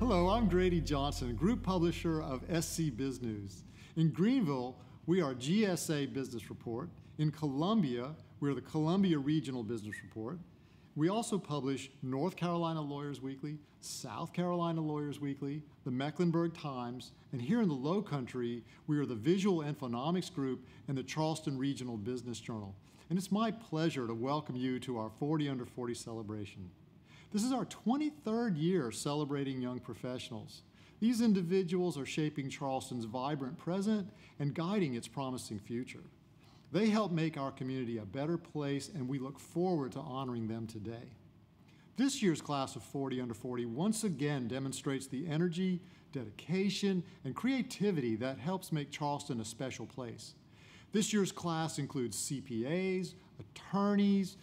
Hello, I'm Grady Johnson, Group Publisher of SC Biz News. In Greenville, we are GSA Business Report. In Columbia, we're the Columbia Regional Business Report. We also publish North Carolina Lawyers Weekly, South Carolina Lawyers Weekly, the Mecklenburg Times, and here in the Lowcountry, we are the Visual Infonomics Group and the Charleston Regional Business Journal. And it's my pleasure to welcome you to our 40 Under 40 celebration. This is our 23rd year celebrating young professionals. These individuals are shaping Charleston's vibrant present and guiding its promising future. They help make our community a better place, and we look forward to honoring them today. This year's class of 40 Under 40 once again demonstrates the energy, dedication, and creativity that helps make Charleston a special place. This year's class includes CPAs, attorneys,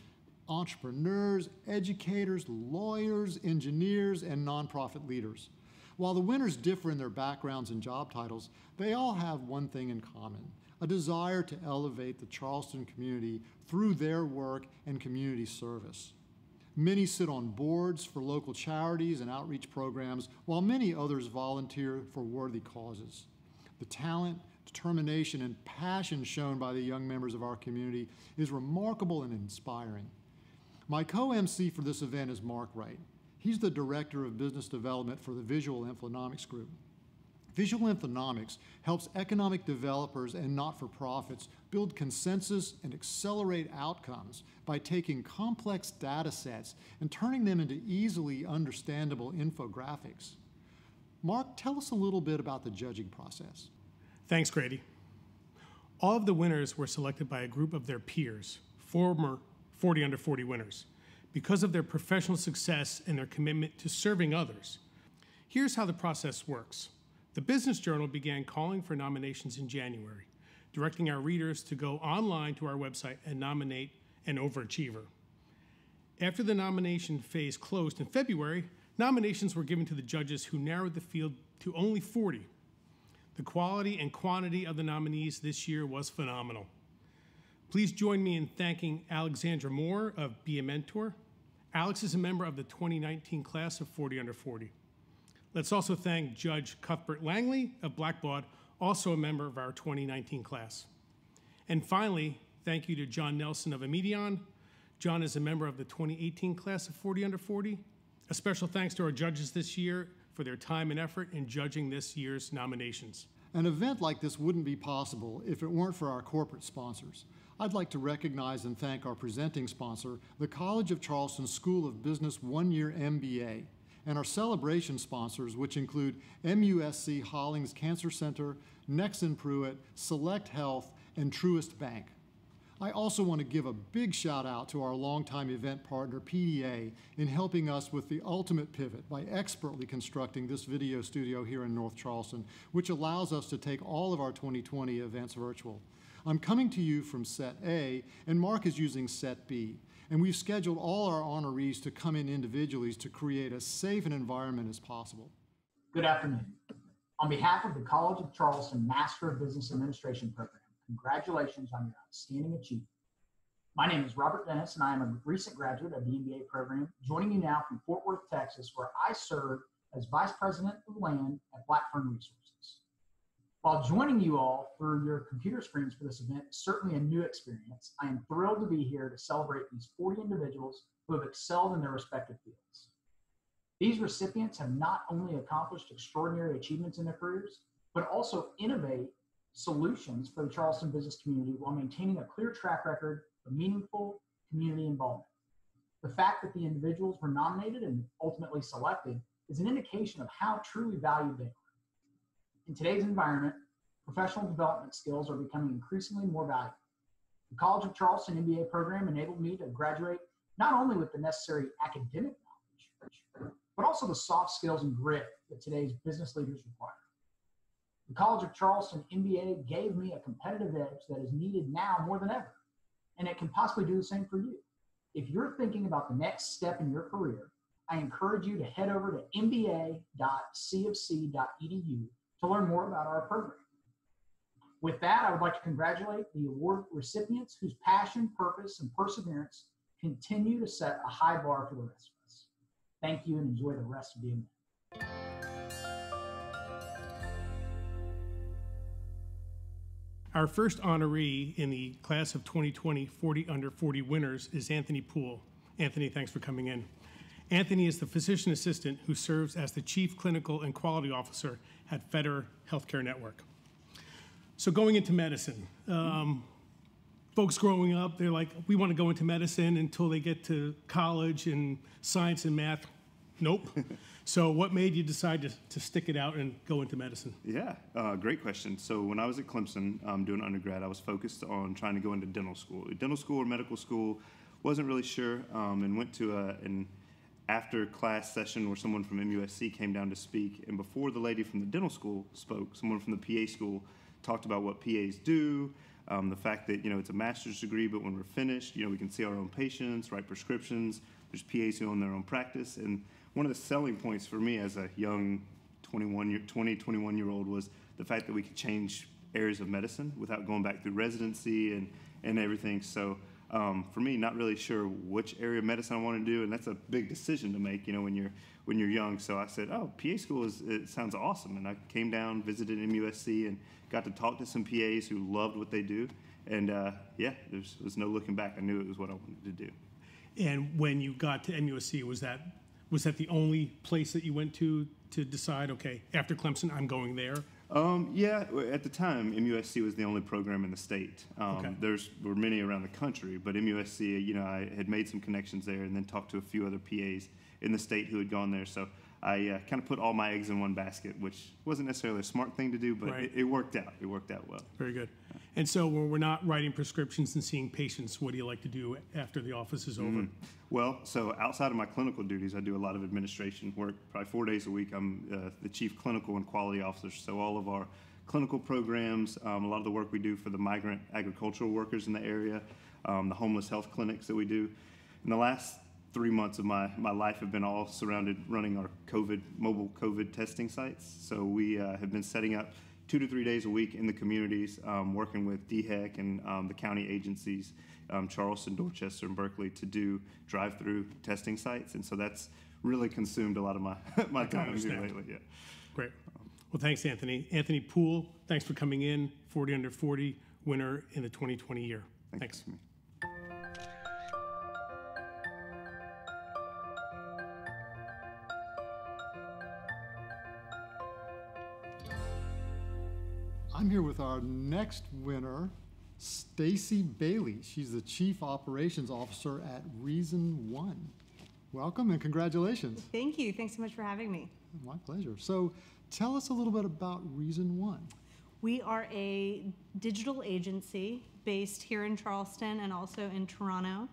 entrepreneurs, educators, lawyers, engineers, and nonprofit leaders. While the winners differ in their backgrounds and job titles, they all have one thing in common: a desire to elevate the Charleston community through their work and community service. Many sit on boards for local charities and outreach programs, while many others volunteer for worthy causes. The talent, determination, and passion shown by the young members of our community is remarkable and inspiring. My co-MC for this event is Mark Wright. He's the Director of Business Development for the Visual Infonomics Group. Visual Infonomics helps economic developers and not-for-profits build consensus and accelerate outcomes by taking complex data sets and turning them into easily understandable infographics. Mark, tell us a little bit about the judging process. Thanks, Grady. All of the winners were selected by a group of their peers, former 40 Under 40 winners, because of their professional success and their commitment to serving others. Here's how the process works. The Business Journal began calling for nominations in January, directing our readers to go online to our website and nominate an overachiever. After the nomination phase closed in February, nominations were given to the judges, who narrowed the field to only 40. The quality and quantity of the nominees this year was phenomenal. Please join me in thanking Alexandra Moore of Be a Mentor. Alex is a member of the 2019 class of 40 Under 40. Let's also thank Judge Cuthbert Langley of Blackbaud, also a member of our 2019 class. And finally, thank you to John Nelson of Emedion. John is a member of the 2018 class of 40 Under 40. A special thanks to our judges this year for their time and effort in judging this year's nominations. An event like this wouldn't be possible if it weren't for our corporate sponsors. I'd like to recognize and thank our presenting sponsor, the College of Charleston School of Business one-year MBA, and our celebration sponsors, which include MUSC Hollings Cancer Center, Nexen Pruitt, Select Health, and Truist Bank. I also want to give a big shout out to our longtime event partner, PDA, in helping us with the ultimate pivot by expertly constructing this video studio here in North Charleston, which allows us to take all of our 2020 events virtual. I'm coming to you from Set A, and Mark is using Set B. And we've scheduled all our honorees to come in individually to create as safe an environment as possible. Good afternoon. On behalf of the College of Charleston Master of Business Administration program, congratulations on your outstanding achievement. My name is Robert Dennis, and I am a recent graduate of the MBA program, joining you now from Fort Worth, Texas, where I serve as Vice President of Land at Blackfern Resources. While joining you all through your computer screens for this event is certainly a new experience, I am thrilled to be here to celebrate these 40 individuals who have excelled in their respective fields. These recipients have not only accomplished extraordinary achievements in their careers, but also innovate solutions for the Charleston business community while maintaining a clear track record of meaningful community involvement. The fact that the individuals were nominated and ultimately selected is an indication of how truly valued they are. In today's environment, professional development skills are becoming increasingly more valuable. The College of Charleston MBA program enabled me to graduate not only with the necessary academic knowledge, but also the soft skills and grit that today's business leaders require. The College of Charleston MBA gave me a competitive edge that is needed now more than ever, and it can possibly do the same for you. If you're thinking about the next step in your career, I encourage you to head over to mba.cofc.edu to learn more about our program. With that, I would like to congratulate the award recipients whose passion, purpose, and perseverance continue to set a high bar for the rest of us. Thank you, and enjoy the rest of the event. Our first honoree in the class of 2020 40 under 40 winners is Anthony Poole. Anthony, thanks for coming in. Anthony is the physician assistant who serves as the Chief Clinical and Quality Officer at Federer Healthcare Network. So going into medicine, folks growing up, they're like, we want to go into medicine until they get to college and science and math. Nope. So what made you decide to stick it out and go into medicine? Yeah, great question. So when I was at Clemson doing undergrad, I was focused on trying to go into dental school. Dental school or medical school, wasn't really sure, and went to an after-class session where someone from MUSC came down to speak. And before the lady from the dental school spoke, someone from the PA school talked about what PAs do, the fact that, it's a master's degree, but when we're finished, we can see our own patients, write prescriptions. There's PAs who own their own practice. And one of the selling points for me as a young 21-year-old was the fact that we could change areas of medicine without going back through residency and everything. So for me, not really sure which area of medicine I want to do, and that's a big decision to make, when you're young. So I said, oh, PA school it sounds awesome, and I came down, visited MUSC, and got to talk to some PAs who loved what they do, and yeah, there was no looking back. I knew it was what I wanted to do. And when you got to MUSC, was that the only place that you went to decide, okay, after Clemson, I'm going there? Yeah, at the time, MUSC was the only program in the state. Okay. There were many around the country, but MUSC, I had made some connections there and then talked to a few other PAs in the state who had gone there. So I kind of put all my eggs in one basket, which wasn't necessarily a smart thing to do, but right. it worked out. It worked out well. Very good. And so when we're not writing prescriptions and seeing patients, what do you like to do after the office is over? Well, so outside of my clinical duties, I do a lot of administration work. Probably 4 days a week, I'm the Chief Clinical and Quality Officer. So all of our clinical programs, a lot of the work we do for the migrant agricultural workers in the area, the homeless health clinics that we do. In the last 3 months of my life have been all surrounded running our mobile COVID testing sites. So we have been setting up 2 to 3 days a week in the communities, working with DHEC and the county agencies, Charleston, Dorchester, and Berkeley, to do drive-through testing sites. And so that's really consumed a lot of my time here lately. Yeah. Great. Well, thanks, Anthony. Anthony Poole, thanks for coming in, 40 under 40 winner in the 2020 year. Thanks. I'm here with our next winner, Stacy Bailey. She's the Chief Operations Officer at Reason One. Welcome and congratulations. Thank you. Thanks so much for having me. My pleasure. So tell us a little bit about Reason One. We are a digital agency based here in Charleston and also in Toronto.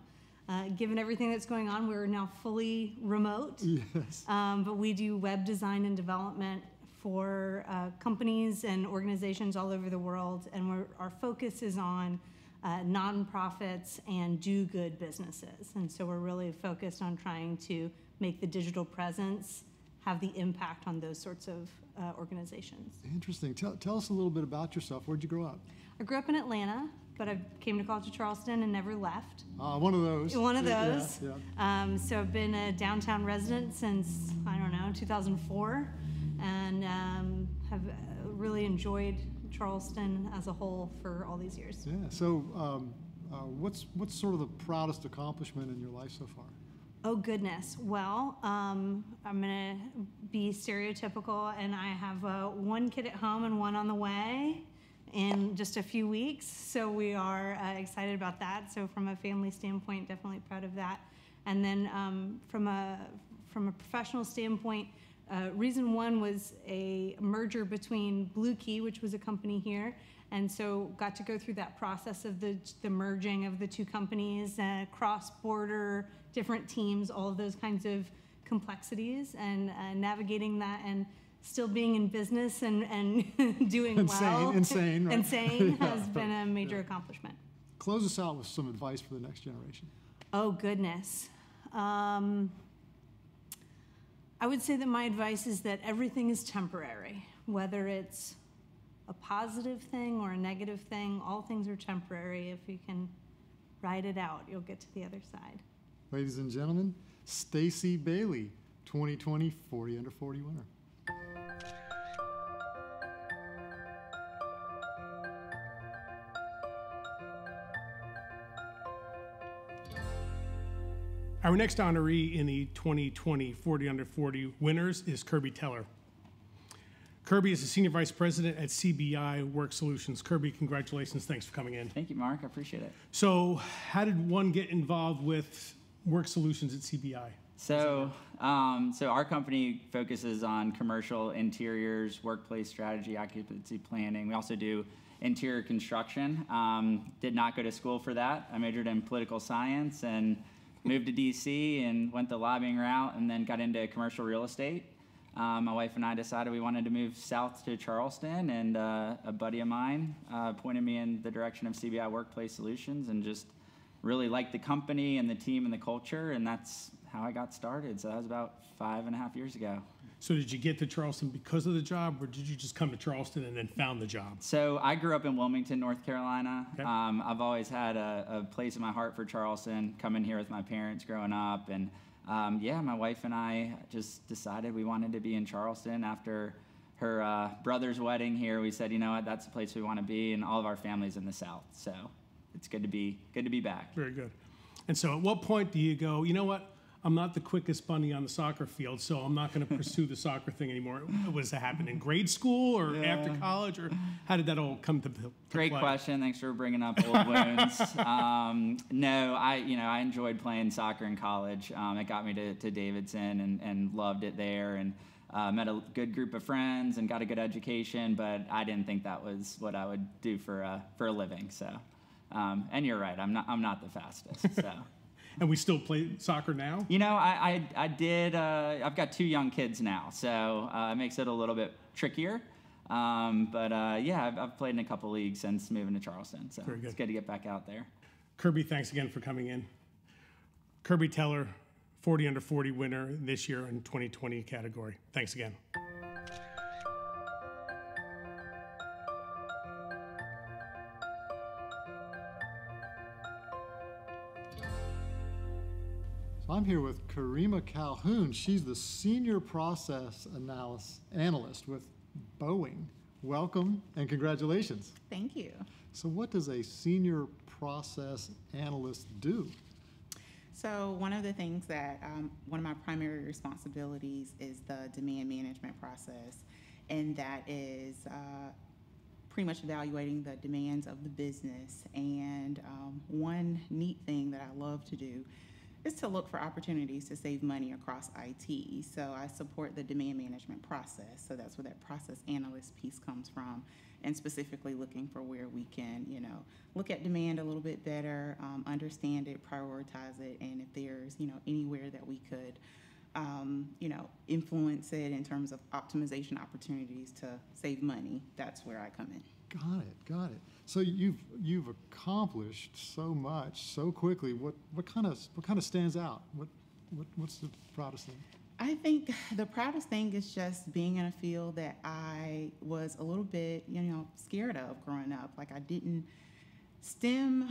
Given everything that's going on, we're now fully remote. Yes. But we do web design and development for companies and organizations all over the world, and our focus is on nonprofits and do-good businesses. And so we're really focused on trying to make the digital presence have the impact on those sorts of organizations. Interesting. Tell us a little bit about yourself. Where'd you grow up? I grew up in Atlanta, but I came to college of Charleston and never left. One of those. One of those. Yeah. So I've been a downtown resident since, 2004. And have really enjoyed Charleston as a whole for all these years. Yeah. So, what's sort of the proudest accomplishment in your life so far? Oh goodness. Well, I'm gonna be stereotypical, and I have one kid at home and one on the way in just a few weeks. So we are excited about that. So from a family standpoint, definitely proud of that. And then from a professional standpoint. Reason One was a merger between Blue Key, which was a company here, and so got to go through that process of the merging of the two companies, cross-border, different teams, all of those kinds of complexities, and navigating that and still being in business and doing well. Insane, right? Insane has been a major accomplishment. Close us out with some advice for the next generation. Oh, goodness. I would say that my advice is that everything is temporary, whether it's a positive thing or a negative thing. All things are temporary. If you can ride it out, you'll get to the other side. Ladies and gentlemen, Stacy Bailey, 2020 40 under 40 winner. Our next honoree in the 2020 40 Under 40 winners is Kirby Teller. Kirby is the Senior Vice President at CBI Work Solutions. Kirby, congratulations. Thanks for coming in. Thank you, Mark. I appreciate it. So how did one get involved with Work Solutions at CBI? So our company focuses on commercial interiors, workplace strategy, occupancy planning. We also do interior construction. Did not go to school for that. I majored in political science and moved to DC and went the lobbying route and then got into commercial real estate. My wife and I decided we wanted to move south to Charleston, and a buddy of mine pointed me in the direction of CBI Workplace Solutions and just really liked the company and the team and the culture, and that's how I got started. So that was about 5.5 years ago. So did you get to Charleston because of the job, or did you just come to Charleston and then found the job? So I grew up in Wilmington, North Carolina. Okay. I've always had a place in my heart for Charleston, coming here with my parents growing up, and my wife and I just decided we wanted to be in Charleston. After her brother's wedding here, we said, you know what, that's the place we want to be, and all of our family's in the South. So it's good to be back. Very good. And so at what point do you go, you know what, I'm not the quickest bunny on the soccer field, so I'm not going to pursue the soccer thing anymore? Was that happen in grade school or after college, or how did that all come to Great play? question. Thanks for bringing up old wounds. No, I enjoyed playing soccer in college. It got me to Davidson and loved it there, and met a good group of friends and got a good education. But I didn't think that was what I would do for a living. So, and you're right. I'm not the fastest. So. And we still play soccer now? You know, I did. I've got 2 young kids now, so it makes it a little bit trickier. I've played in a couple leagues since moving to Charleston, so it's good to get back out there. Kirby, thanks again for coming in. Kirby Teller, 40 Under 40 winner this year in 2020 category. Thanks again. I'm here with Karima Calhoun. She's the Senior Process Analyst with Boeing. Welcome and congratulations. Thank you. So what does a Senior Process Analyst do? So one of the things that, one of my primary responsibilities is the demand management process, and that is pretty much evaluating the demands of the business. And one neat thing that I love to do is to look for opportunities to save money across IT. So I support the demand management process. So that's where that process analyst piece comes from, and specifically looking for where we can, look at demand a little bit better, understand it, prioritize it, and if there's, anywhere that we could, influence it in terms of optimization opportunities to save money, that's where I come in. Got it. So you've accomplished so much so quickly. What kind of stands out? What's the proudest thing? I think the proudest thing is just being in a field that I was a little bit, scared of growing up. Like I didn't. STEM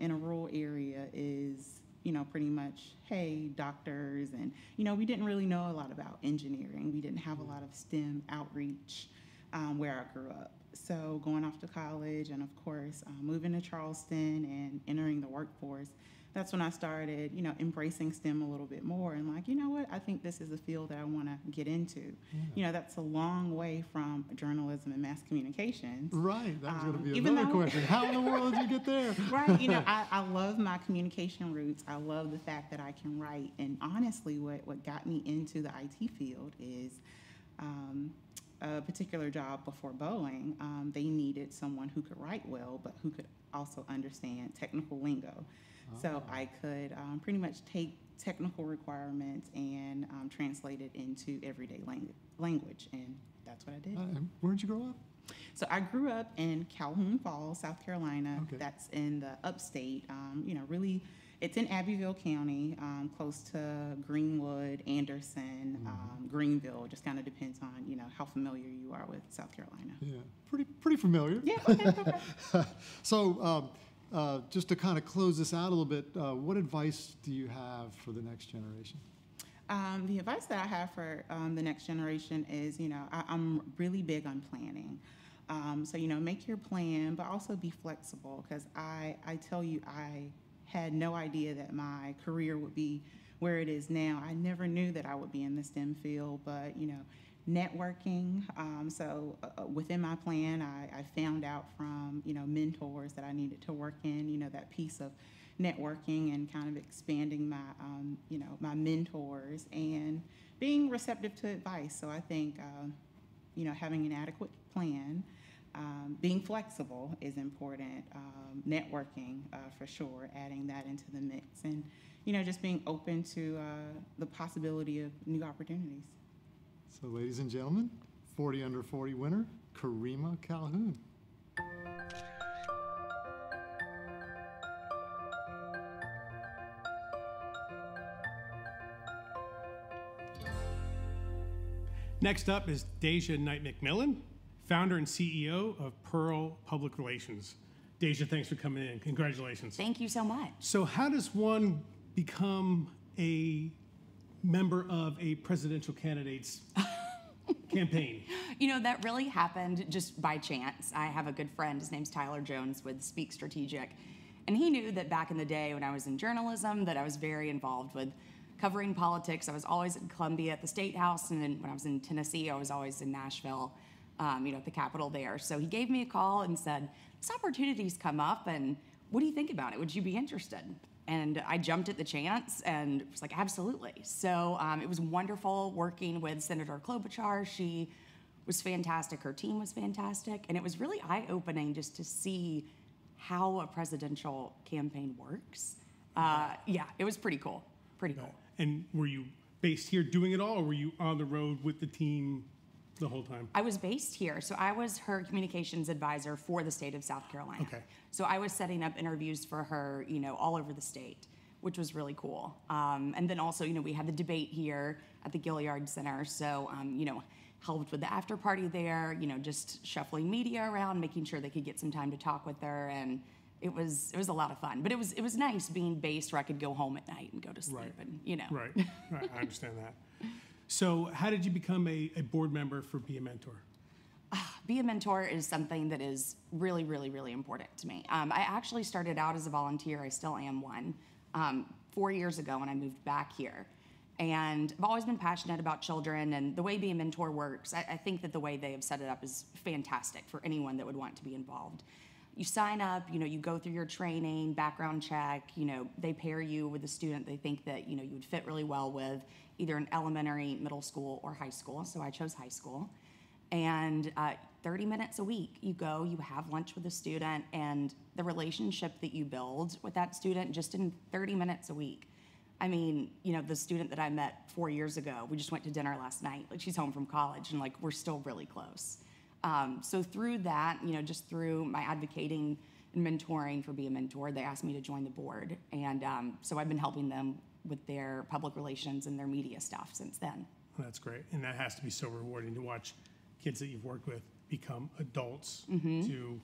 in a rural area is, pretty much, hey, doctors, and we didn't really know a lot about engineering. We didn't have a lot of STEM outreach where I grew up. So going off to college and, of course, moving to Charleston and entering the workforce, that's when I started, embracing STEM a little bit more and like, you know what, I think this is a field that I want to get into. Yeah. That's a long way from journalism and mass communications. Right. That was going to be another question. How in the world did you get there? Right. I love my communication roots. I love the fact that I can write. And honestly, what got me into the IT field is a particular job before Boeing. They needed someone who could write well, but who could also understand technical lingo. So I could pretty much take technical requirements and translate it into everyday language, and that's what I did. Where did you grow up? So I grew up in Calhoun Falls, South Carolina. Okay. That's in the upstate. really, it's in Abbeville County, close to Greenwood, Anderson, Greenville. Just kind of depends on how familiar you are with South Carolina. Yeah, pretty familiar. Yeah. Okay. So. Just to kind of close this out a little bit, what advice do you have for the next generation? The advice that I have for the next generation is, I'm really big on planning. So, make your plan, but also be flexible, because I tell you, I had no idea that my career would be where it is now. I never knew that I would be in the STEM field, but networking. Within my plan, I found out from mentors that I needed to work in. That piece of networking and kind of expanding my my mentors and being receptive to advice. So I think having an adequate plan, being flexible is important. Networking for sure, adding that into the mix, and just being open to the possibility of new opportunities. So, ladies and gentlemen, 40 under 40 winner, Karima Calhoun. Next up is Deja Knight McMillan, founder and CEO of Pearl Public Relations. Deja, thanks for coming in. Congratulations. Thank you so much. So how does one become a member of a presidential candidate's campaign? That really happened just by chance. I have a good friend, his name's Tyler Jones with Speak Strategic, and he knew that back in the day when I was in journalism that I was very involved with covering politics. I was always in Columbia at the State House, and then when I was in Tennessee, I was always in Nashville, at the Capitol there. So he gave me a call and said, this opportunity's come up, and what do you think about it? Would you be interested? And I jumped at the chance and was like, absolutely. So it was wonderful working with Senator Klobuchar. She was fantastic. Her team was fantastic. And it was really eye-opening just to see how a presidential campaign works. It was pretty cool. Pretty cool. And were you based here doing it all, or were you on the road with the team the whole time? I was based here. So I was her communications advisor for the state of South Carolina. Okay. So I was setting up interviews for her, all over the state, which was really cool. And then also, we had the debate here at the Gilliard Center. So, helped with the after party there, just shuffling media around, making sure they could get some time to talk with her. And it was a lot of fun. But it was nice being based where I could go home at night and go to sleep. Right. Right. I understand that. So how did you become a board member for Be a Mentor? Be a Mentor is something that is really, really, really important to me. I actually started out as a volunteer. I still am one. 4 years ago when I moved back here. And I've always been passionate about children, and the way Be a Mentor works, I think that the way they have set it up is fantastic for anyone that would want to be involved. You sign up, you go through your training, background check, they pair you with a student they think that, you would fit really well with, either in elementary, middle school, or high school. So I chose high school. And 30 minutes a week, you go, you have lunch with a student, and the relationship that you build with that student just in 30 minutes a week. I mean, the student that I met 4 years ago, we just went to dinner last night. Like, she's home from college, and we're still really close. So through that, just through my advocating and mentoring for Be a Mentor, they asked me to join the board. And so I've been helping them with their public relations and their media stuff since then. Well, that's great. And that has to be so rewarding to watch kids that you've worked with become adults to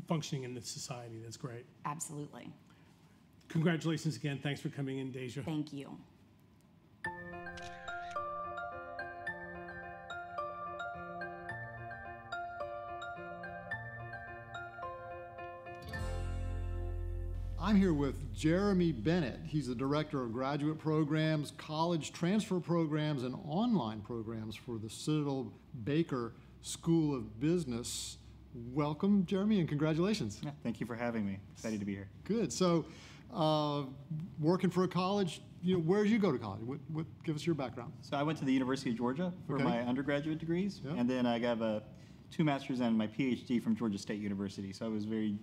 functioning in the society. That's great. Absolutely. Congratulations again. Thanks for coming in, Deja. Thank you. I'm here with Jeremy Bennett. He's the Director of Graduate Programs, College Transfer Programs, and Online Programs for the Citadel Baker School of Business. Welcome, Jeremy, and congratulations. Yeah, thank you for having me. Excited to be here. Good. So, working for a college, where did you go to college? Give us your background. So I went to the University of Georgia for my undergraduate degrees, and then I got 2 master's and my PhD from Georgia State University. So I was very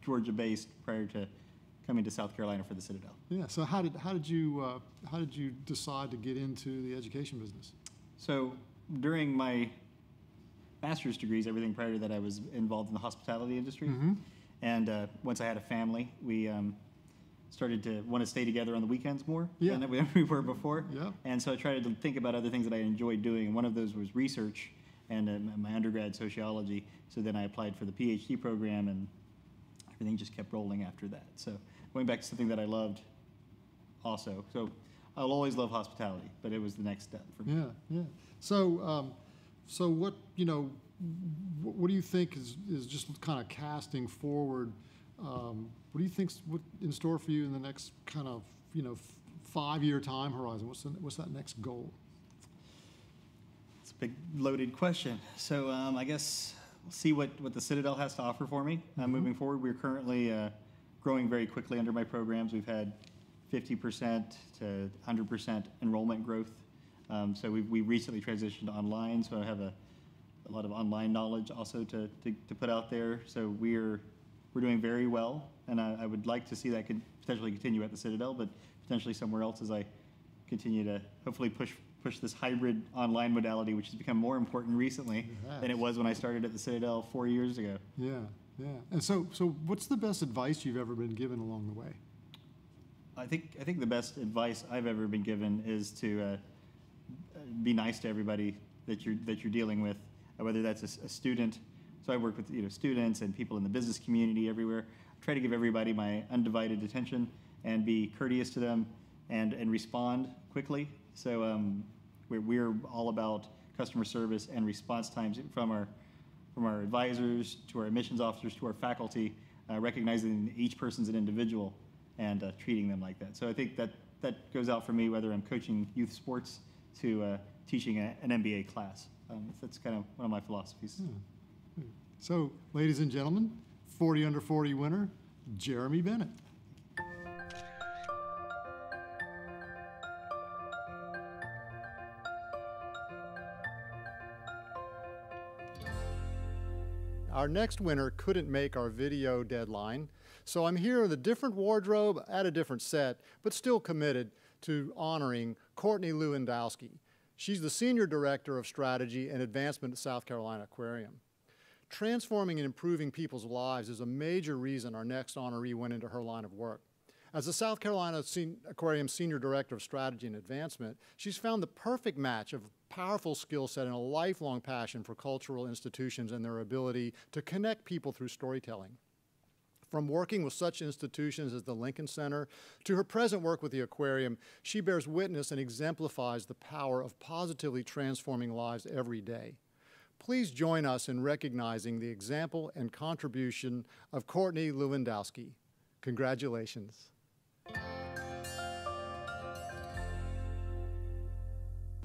Georgia-based prior to coming to South Carolina for the Citadel. Yeah. So how did you decide to get into the education business? So during my master's degrees, everything prior to that, I was involved in the hospitality industry. And once I had a family, we started to want to stay together on the weekends more than we were before. Yeah. And so I tried to think about other things that I enjoyed doing. And one of those was research and my undergrad sociology. So then I applied for the PhD program, and everything just kept rolling after that. So going back to something that I loved also. So I'll always love hospitality, but it was the next step for me. Yeah. So, so what do you think is just kind of casting forward What do you think's in store for you in the next kind of 5-year time horizon? What's that next goal? It's a big loaded question. So I guess we'll see what the Citadel has to offer for me moving forward. We're currently growing very quickly under my programs. We've had 50% to 100% enrollment growth. So we recently transitioned online, so I have a lot of online knowledge also to put out there. So we're doing very well, and I would like to see that could potentially continue at the Citadel, but potentially somewhere else as I continue to hopefully push this hybrid online modality, which has become more important recently than it was when I started at the Citadel 4 years ago. Yeah, yeah. And so what's the best advice you've ever been given along the way? I think the best advice I've ever been given is to be nice to everybody that you're dealing with, whether that's a student. So I work with students and people in the business community everywhere. I try to give everybody my undivided attention and be courteous to them and respond quickly. So we're all about customer service and response times from our advisors to our admissions officers to our faculty, recognizing each person's an individual and treating them like that. So I think that goes out for me whether I'm coaching youth sports to teaching an MBA class. That's kind of one of my philosophies. So, ladies and gentlemen, 40 under 40 winner, Jeremy Bennett. Our next winner couldn't make our video deadline, so I'm here with a different wardrobe at a different set, but still committed to honoring Courtney Lewandowski. She's the Senior Director of Strategy and Advancement at South Carolina Aquarium. Transforming and improving people's lives is a major reason our next honoree went into her line of work. As the South Carolina Aquarium Senior Director of Strategy and Advancement, she's found the perfect match of powerful skill set and a lifelong passion for cultural institutions and their ability to connect people through storytelling. From working with such institutions as the Lincoln Center to her present work with the aquarium, she bears witness and exemplifies the power of positively transforming lives every day. Please join us in recognizing the example and contribution of Courtney Lewandowski. Congratulations.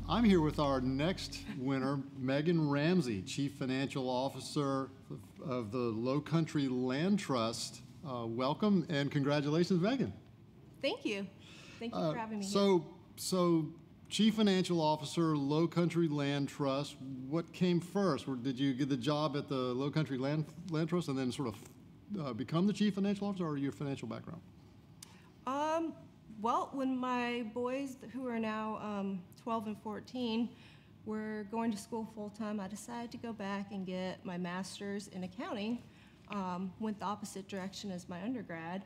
I'm here with our next winner, Megan Ramsey, Chief Financial Officer of the Lowcountry Land Trust. Welcome and congratulations, Megan. Thank you. Thank you for having me So, Chief Financial Officer, Lowcountry Land Trust, what came first? Did you get the job at the Lowcountry Land Trust and then sort of become the Chief Financial Officer, or your financial background? Well, when my boys, who are now 12 and 14, were going to school full-time, I decided to go back and get my master's in accounting. Went the opposite direction as my undergrad.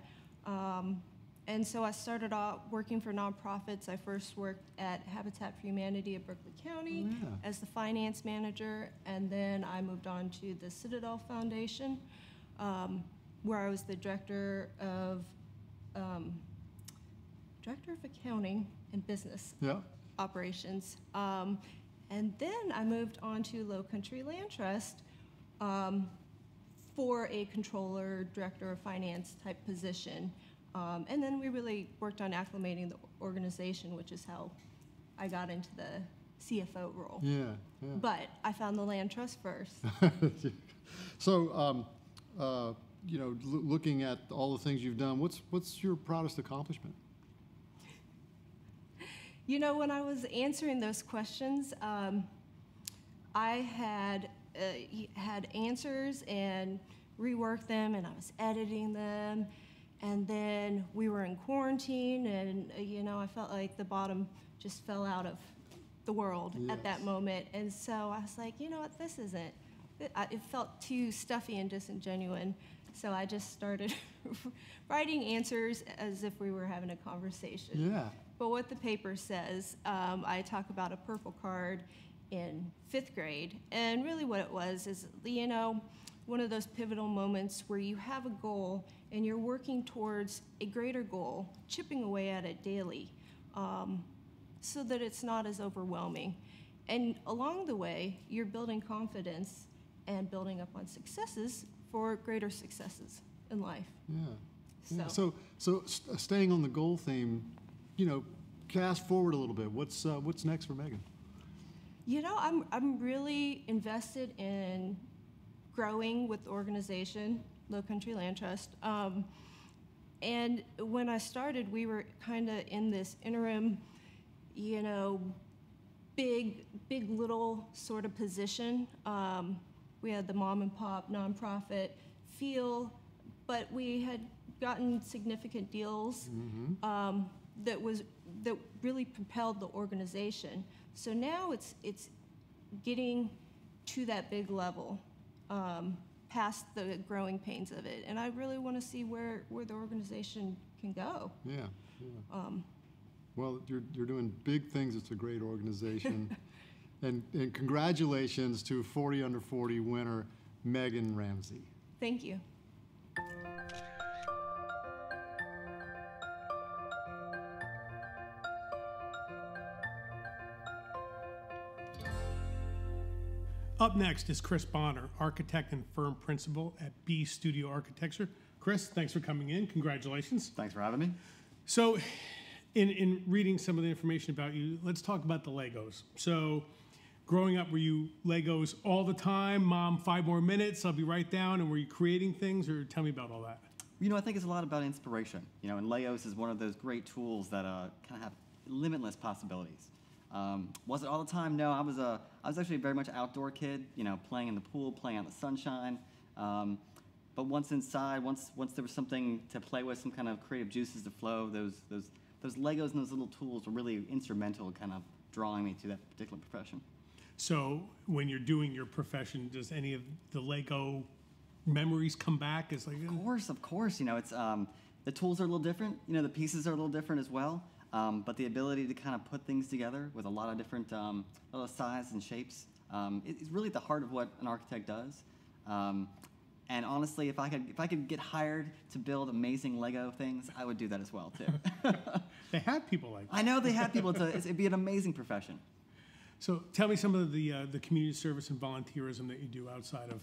And so I started off working for nonprofits. I first worked at Habitat for Humanity of Berkeley County as the finance manager, and then I moved on to the Citadel Foundation, where I was the director of accounting and business operations. And then I moved on to Lowcountry Land Trust for a controller, director of finance type position. And then we really worked on acclimating the organization, which is how I got into the CFO role. Yeah. But I found the land trust first. So, looking at all the things you've done, what's your proudest accomplishment? When I was answering those questions, I had answers and reworked them, and I was editing them. And then we were in quarantine, and I felt like the bottom just fell out of the world at that moment. And so I was like, you know what, this isn't. It felt too stuffy and disingenuous. So I just started writing answers as if we were having a conversation. Yeah. But what the paper says, I talk about a purple card in 5th grade. And really what it was is, one of those pivotal moments where you have a goal and you're working towards a greater goal, chipping away at it daily, so that it's not as overwhelming. And along the way, you're building confidence and building up on successes for greater successes. in life. Yeah. Staying on the goal theme, cast forward a little bit. What's next for Megan? I'm really invested in growing with the organization, Lowcountry Land Trust. And when I started, we were kind of in this interim, big little sort of position. We had the mom and pop nonprofit feel, but we had gotten significant deals that really propelled the organization. So now it's getting to that big level, past the growing pains of it, and I really want to see where the organization can go. Yeah. Well, you're doing big things. It's a great organization, and congratulations to 40 Under 40 winner Megan Ramsey. Thank you. Up next is Chris Bonner, architect and firm principal at B Studio Architecture. Chris, thanks for coming in. Congratulations. Thanks for having me. So, in reading some of the information about you, let's talk about the Legos. So, growing up, were you Legos all the time? Mom, 5 more minutes, I'll be right down. And were you creating things, or tell me about all that? I think it's a lot about inspiration. And Legos is one of those great tools that kind of have limitless possibilities. Was it all the time? No, I was actually a very much outdoor kid, playing in the pool, playing out in the sunshine. But once inside, once there was something to play with, some kind of creative juices to flow, those Legos and those little tools were really instrumental in kind of drawing me to that particular profession. So when you're doing your profession, does any of the Lego memories come back? Of course. It's the tools are a little different. The pieces are a little different as well. But the ability to kind of put things together with a lot of different sizes and shapes is really at the heart of what an architect does. And honestly, if I could get hired to build amazing Lego things, I would do that as well too. They have people like that. I know they have people. It'd be an amazing profession. So tell me some of the community service and volunteerism that you do outside of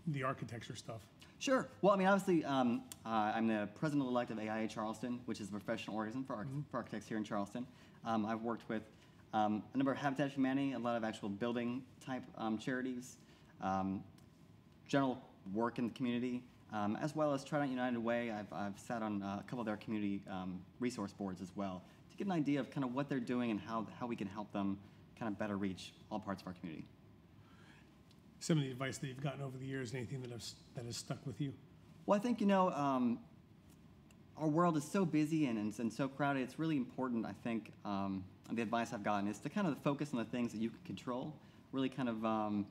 the architecture stuff. Sure. Well, obviously, I'm the president-elect of AIA Charleston, which is a professional organism for architects here in Charleston. I've worked with a number of Habitat for Humanity, a lot of actual building-type charities, general work in the community, as well as Trident United Way. I've sat on a couple of their community resource boards as well to get an idea of kind of what they're doing and how we can help them kind of better reach all parts of our community. Some of the advice that you've gotten over the years, anything that has stuck with you? Well, I think, our world is so busy and so crowded. It's really important, I think, the advice I've gotten is to kind of focus on the things that you can control, really kind of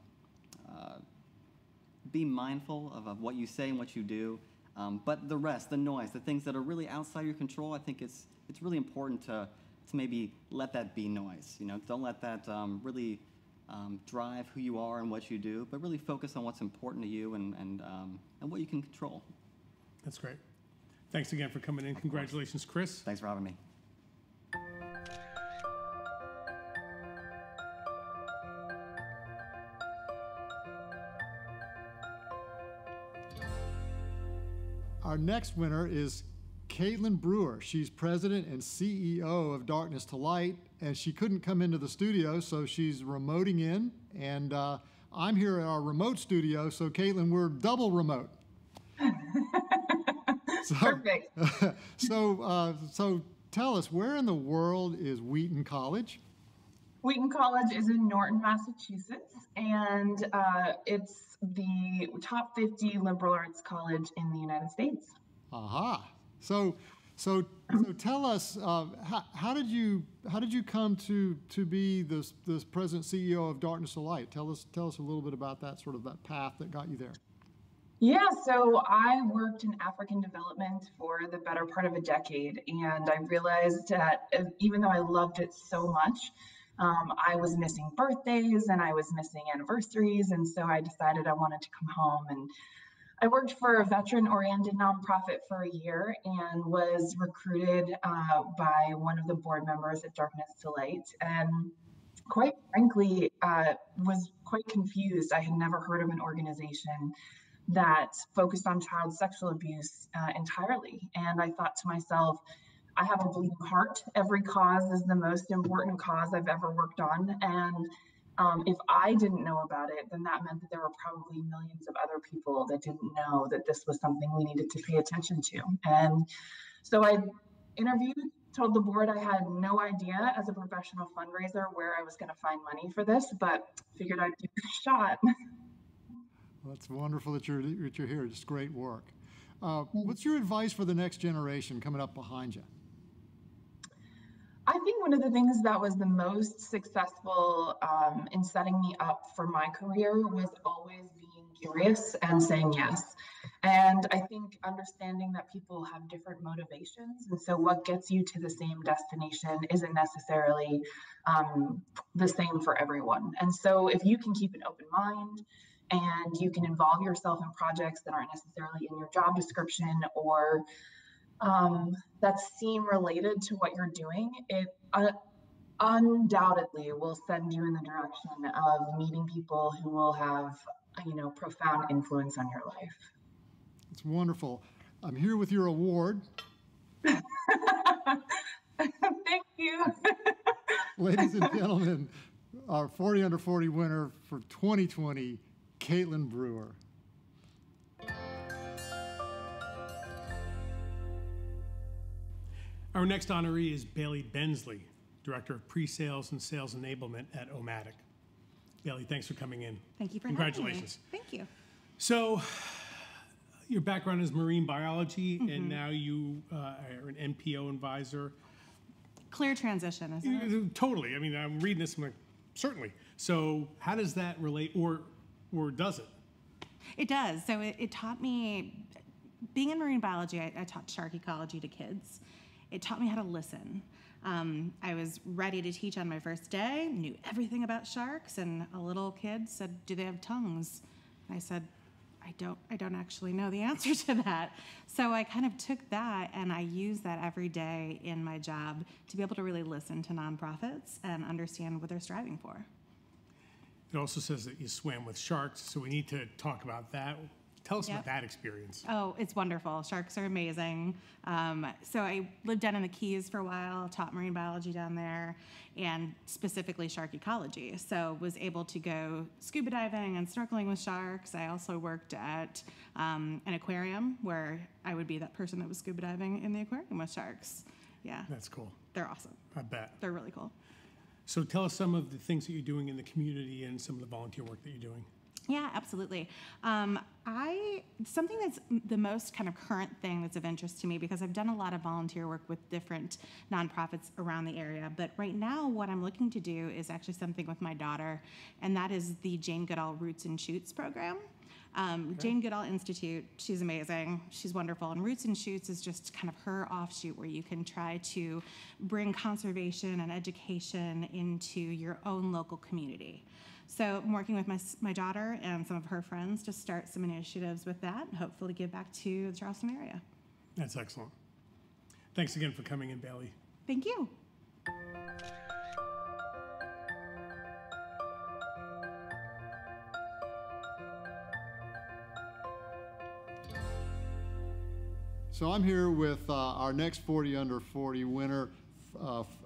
be mindful of what you say and what you do. But the rest, the noise, the things that are really outside your control, I think it's really important to maybe let that be noise. Don't let that really drive who you are and what you do, but really focus on what's important to you and what you can control. That's great. Thanks again for coming in. Congratulations, Chris. Thanks for having me. Our next winner is Caitlin Brewer. She's president and CEO of Darkness to Light, and she couldn't come into the studio, so she's remoting in. And I'm here at our remote studio, so Caitlin, we're double remote. Perfect. So tell us, where in the world is Wheaton College? Wheaton College is in Norton, Massachusetts, and it's the top 50 liberal arts college in the United States. Aha. So tell us, how did you come to be this president CEO of Darkness to Light? Tell us a little bit about that path that got you there. Yeah, so I worked in African development for the better part of a decade, and I realized that even though I loved it so much, I was missing birthdays and I was missing anniversaries, and so I decided I wanted to come home. And I worked for a veteran-oriented nonprofit for a year and was recruited by one of the board members at Darkness to Light, and quite frankly, was quite confused. I had never heard of an organization that focused on child sexual abuse entirely. And I thought to myself, I have a bleeding heart. Every cause is the most important cause I've ever worked on. And if I didn't know about it, then that meant that there were probably millions of other people that didn't know that this was something we needed to pay attention to. And so I interviewed, told the board I had no idea as a professional fundraiser where I was going to find money for this, but figured I'd give it a shot. Well, it's wonderful that you're here. Just great work. What's your advice for the next generation coming up behind you? I think one of the things that was the most successful in setting me up for my career was always being curious and saying yes. And I think understanding that people have different motivations. And so what gets you to the same destination isn't necessarily the same for everyone. And so if you can keep an open mind and you can involve yourself in projects that aren't necessarily in your job description or that seem related to what you're doing, it undoubtedly will send you in the direction of meeting people who will have, profound influence on your life. It's wonderful. I'm here with your award. Thank you. Ladies and gentlemen, our 40 Under 40 winner for 2020, Caitlin Brewer. Our next honoree is Bailey Bensley, Director of Pre-Sales and Sales Enablement at Omatic. Bailey, thanks for coming in. Thank you for Congratulations. having me. Thank you. So, your background is marine biology, and now you are an NPO advisor. Clear transition, isn't it? Totally. I mean, I'm reading this, I'm like, certainly. So, how does that relate, or does it? It does. So, it taught me, being in marine biology, I taught shark ecology to kids. It taught me how to listen. I was ready to teach on my first day, knew everything about sharks, and a little kid said, "Do they have tongues?" And I said, I don't actually know the answer to that. So I kind of took that and I use that every day in my job to be able to really listen to nonprofits and understand what they're striving for. It also says that you swam with sharks, so we need to talk about that. Tell us about that experience. Oh, it's wonderful. Sharks are amazing. So I lived down in the Keys for a while, taught marine biology down there, and specifically shark ecology. So was able to go scuba diving and snorkeling with sharks. I also worked at an aquarium where I would be that person that was scuba diving in the aquarium with sharks. Yeah. That's cool. They're awesome. I bet. They're really cool. So tell us some of the things that you're doing in the community and some of the volunteer work that you're doing. Yeah, absolutely. Something that's the most kind of current thing that's of interest to me, because I've done a lot of volunteer work with different nonprofits around the area, but right now what I'm looking to do is actually something with my daughter, and that is the Jane Goodall Roots and Shoots program. Jane Goodall Institute, she's amazing, she's wonderful, and Roots and Shoots is just kind of her offshoot where you can try to bring conservation and education into your own local community. So I'm working with my daughter and some of her friends to start some initiatives with that and hopefully give back to the Charleston area. That's excellent. Thanks again for coming in, Bailey. Thank you. So I'm here with our next 40 Under 40 winner,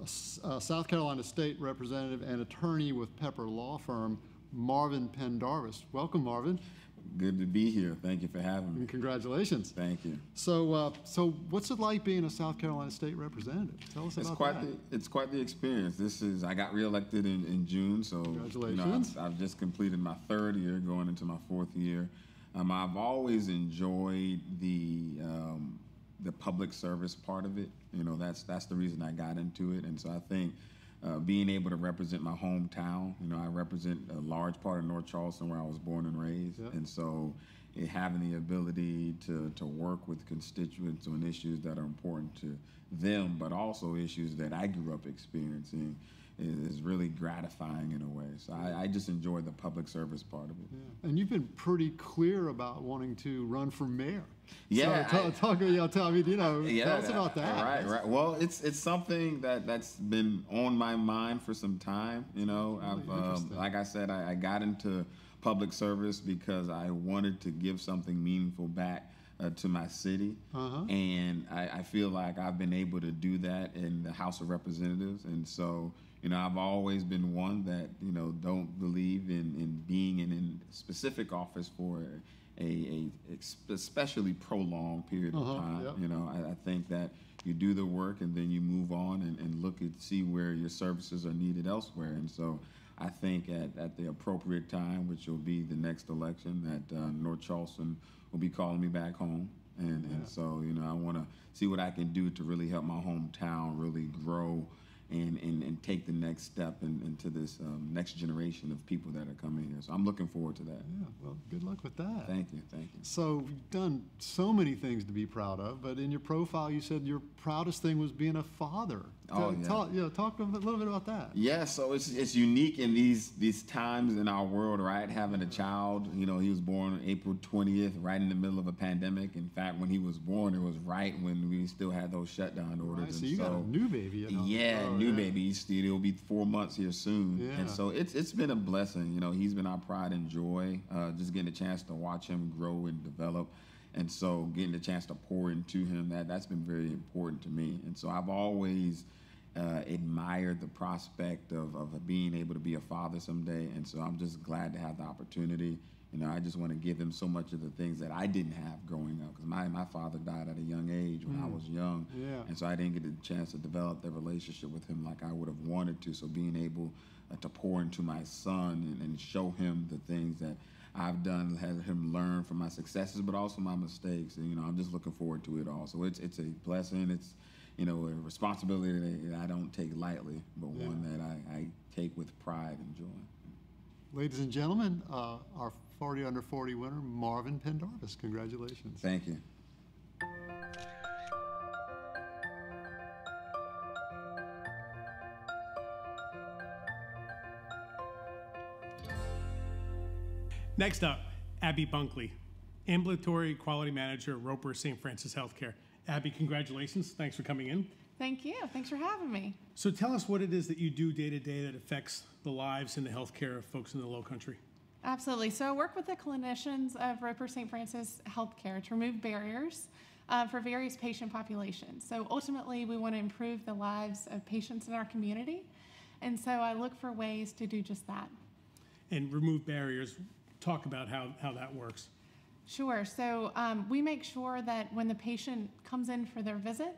South Carolina State Representative and attorney with Pepper Law Firm, Marvin Pendarvis. Welcome, Marvin. Good to be here. Thank you for having me. And congratulations. Thank you. So, what's it like being a South Carolina State Representative? Tell us about that. It's quite the experience. I got reelected in June, so congratulations. I've just completed my third year, going into my fourth year. I've always enjoyed the public service part of it. That's the reason I got into it. And so I think being able to represent my hometown, I represent a large part of North Charleston where I was born and raised. Yep. And so having the ability to work with constituents on issues that are important to them, but also issues that I grew up experiencing, is really gratifying in a way. So I just enjoy the public service part of it. Yeah. And you've been pretty clear about wanting to run for mayor. Yeah. So tell me, tell us about that. Right. Well, it's something that's been on my mind for some time. I've like I said, I got into public service because I wanted to give something meaningful back to my city. And I feel like I've been able to do that in the House of Representatives. And so, you know, I've always been one that, you know, don't believe in being in a specific office for a especially prolonged period of time. Yep. You know, I think that you do the work and then you move on and look at see where your services are needed elsewhere. And so I think at the appropriate time, which will be the next election, that North Charleston will be calling me back home. And so, you know, I want to see what I can do to really help my hometown really grow and take the next step into this next generation of people that are coming here. So I'm looking forward to that. Yeah, well, good luck with that. Thank you, thank you. So you've done so many things to be proud of, but in your profile you said your proudest thing was being a father. Oh, yeah. Talk a little bit about that. Yeah, so it's unique in these times in our world, right? Having a child, you know, he was born on April 20th, right in the middle of a pandemic. In fact, when he was born, it was right when we still had those shutdown orders. Right, so you got a new baby. New baby. It'll be 4 months here soon. Yeah. And so it's been a blessing. You know, he's been our pride and joy, just getting a chance to watch him grow and develop. And so getting the chance to pour into him, that's been very important to me. And so I've always admired the prospect of being able to be a father someday. And so I'm just glad to have the opportunity. You know, I just want to give him so much of the things that I didn't have growing up, because my father died at a young age when I was young. Yeah. And so I didn't get a chance to develop that relationship with him like I would have wanted to. So being able to pour into my son and show him the things that I've done, have him learn from my successes, but also my mistakes. And, you know, I'm just looking forward to it all. So it's a blessing. It's, you know, a responsibility that I don't take lightly, but one that I take with pride and joy. Ladies and gentlemen, our 40 under 40 winner, Marvin Pendarvis. Congratulations. Thank you. Next up, Abby Bunkley, Ambulatory Quality Manager, Roper St. Francis Healthcare. Abby, congratulations. Thanks for coming in. Thank you. Thanks for having me. So tell us what it is that you do day to day that affects the lives and the healthcare of folks in the Lowcountry. Absolutely. So I work with the clinicians of Roper St. Francis Healthcare to remove barriers for various patient populations. So ultimately, we want to improve the lives of patients in our community. And so I look for ways to do just that. And remove barriers. Talk about how that works. Sure. So we make sure that when the patient comes in for their visit,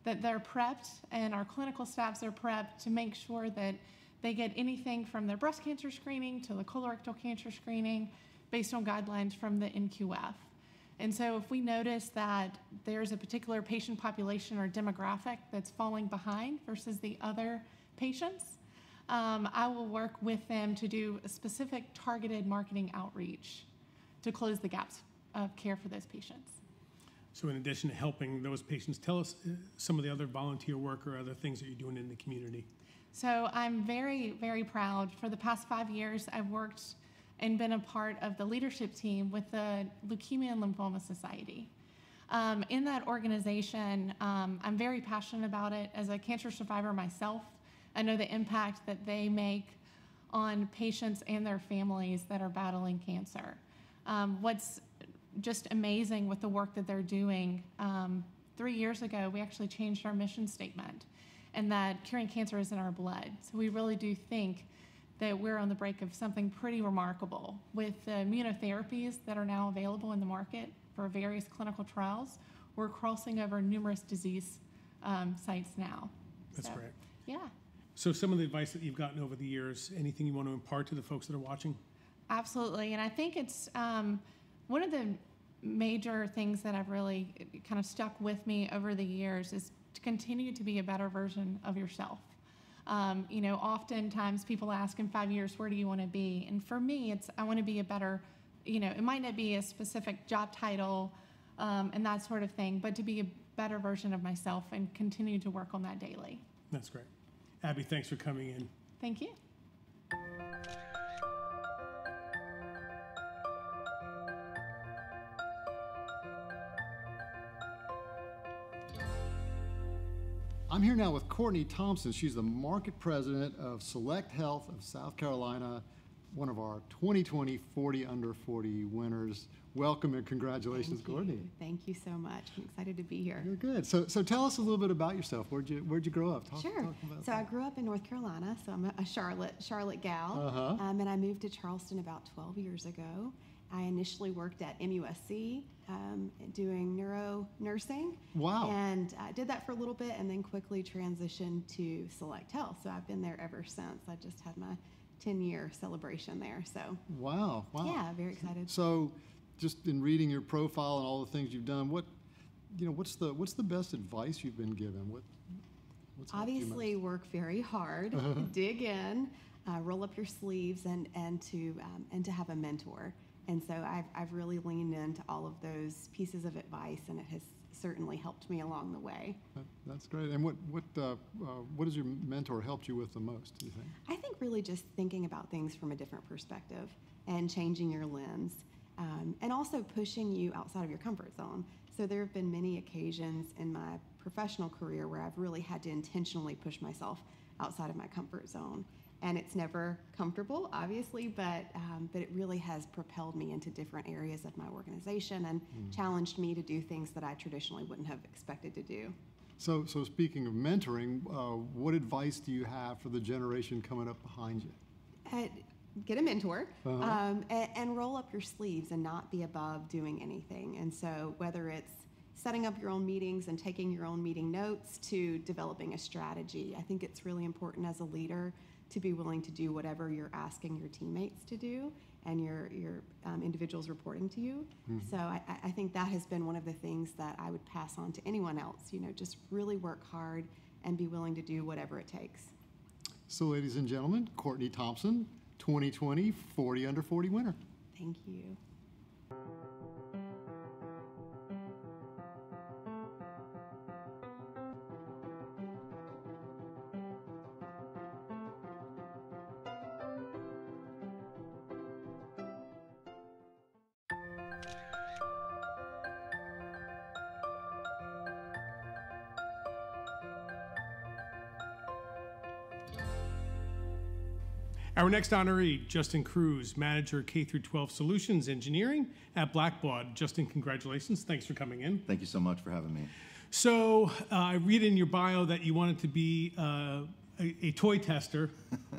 that they're prepped and our clinical staffs are prepped to make sure that they get anything from their breast cancer screening to the colorectal cancer screening based on guidelines from the NQF. And so if we notice that there's a particular patient population or demographic that's falling behind versus the other patients, I will work with them to do a specific targeted marketing outreach to close the gaps of care for those patients. So in addition to helping those patients, tell us some of the other volunteer work or other things that you're doing in the community. So I'm very, very proud. For the past 5 years, I've worked and been a part of the leadership team with the Leukemia and Lymphoma Society. In that organization, I'm very passionate about it. As a cancer survivor myself, I know the impact that they make on patients and their families that are battling cancer. What's just amazing with the work that they're doing, 3 years ago, we actually changed our mission statement, and that curing cancer is in our blood. So we really do think that we're on the brink of something pretty remarkable. With the immunotherapies that are now available in the market for various clinical trials, we're crossing over numerous disease sites now. That's great. Yeah. So some of the advice that you've gotten over the years, anything you want to impart to the folks that are watching? Absolutely, and I think it's one of the major things that I've really kind of stuck with me over the years is to continue to be a better version of yourself. You know, oftentimes people ask in 5 years, where do you want to be? And for me, it's I want to be a better, you know, it might not be a specific job title and that sort of thing, but to be a better version of myself and continue to work on that daily. That's great. Abby, thanks for coming in. Thank you. I'm here now with Courtney Thompson. She's the market president of Select Health of South Carolina. one of our 2020 40 Under 40 winners. Welcome and congratulations, Courtney. Thank you so much. I'm excited to be here. You're good. So tell us a little bit about yourself. Where'd you grow up? Sure. Talk about So that. I grew up in North Carolina, so I'm a Charlotte gal. And I moved to Charleston about 12 years ago. I initially worked at MUSC doing neuro nursing. Wow. And I did that for a little bit and then quickly transitioned to Select Health. So I've been there ever since. I just had my 10-year celebration there. So Wow. yeah, very excited. So just in reading your profile and all the things you've done, what's the best advice you've been given? What's helped you Obviously, most? work very hard, dig in, roll up your sleeves, and to have a mentor. And so I've really leaned into all of those pieces of advice, and it has certainly helped me along the way. That's great. And what has your mentor helped you with the most, do you think? I think really just thinking about things from a different perspective and changing your lens, and also pushing you outside of your comfort zone. So there have been many occasions in my professional career where I've really had to intentionally push myself outside of my comfort zone. And it's never comfortable, obviously, but it really has propelled me into different areas of my organization and challenged me to do things that I traditionally wouldn't have expected to do. So speaking of mentoring, what advice do you have for the generation coming up behind you? Get a mentor and roll up your sleeves and not be above doing anything. And so whether it's setting up your own meetings and taking your own meeting notes to developing a strategy, I think it's really important as a leader to be willing to do whatever you're asking your teammates to do and your individuals reporting to you. So I think that has been one of the things that I would pass on to anyone else. Just really work hard and be willing to do whatever it takes. So ladies and gentlemen, Courtney Thompson, 2020 40 Under 40 winner. Thank you. Our next honoree, Justin Cruz, Manager K-12 Solutions Engineering at Blackbaud. Justin, congratulations. Thanks for coming in. Thank you so much for having me. So I read in your bio that you wanted to be a toy tester,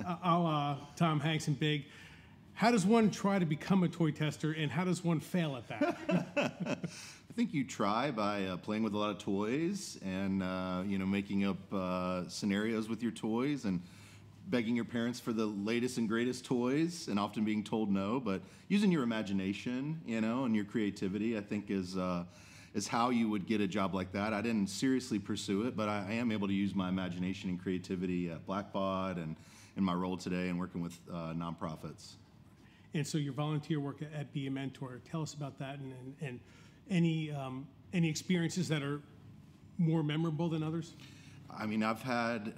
a la Tom Hanks and Big. How does one try to become a toy tester, and how does one fail at that? I think you try by playing with a lot of toys and making up scenarios with your toys and begging your parents for the latest and greatest toys and often being told no, but using your imagination, and your creativity, I think is how you would get a job like that. I didn't seriously pursue it, but I am able to use my imagination and creativity at Blackbaud and in my role today and working with nonprofits. And so your volunteer work at Be a Mentor, tell us about that and any experiences that are more memorable than others? I mean, I've had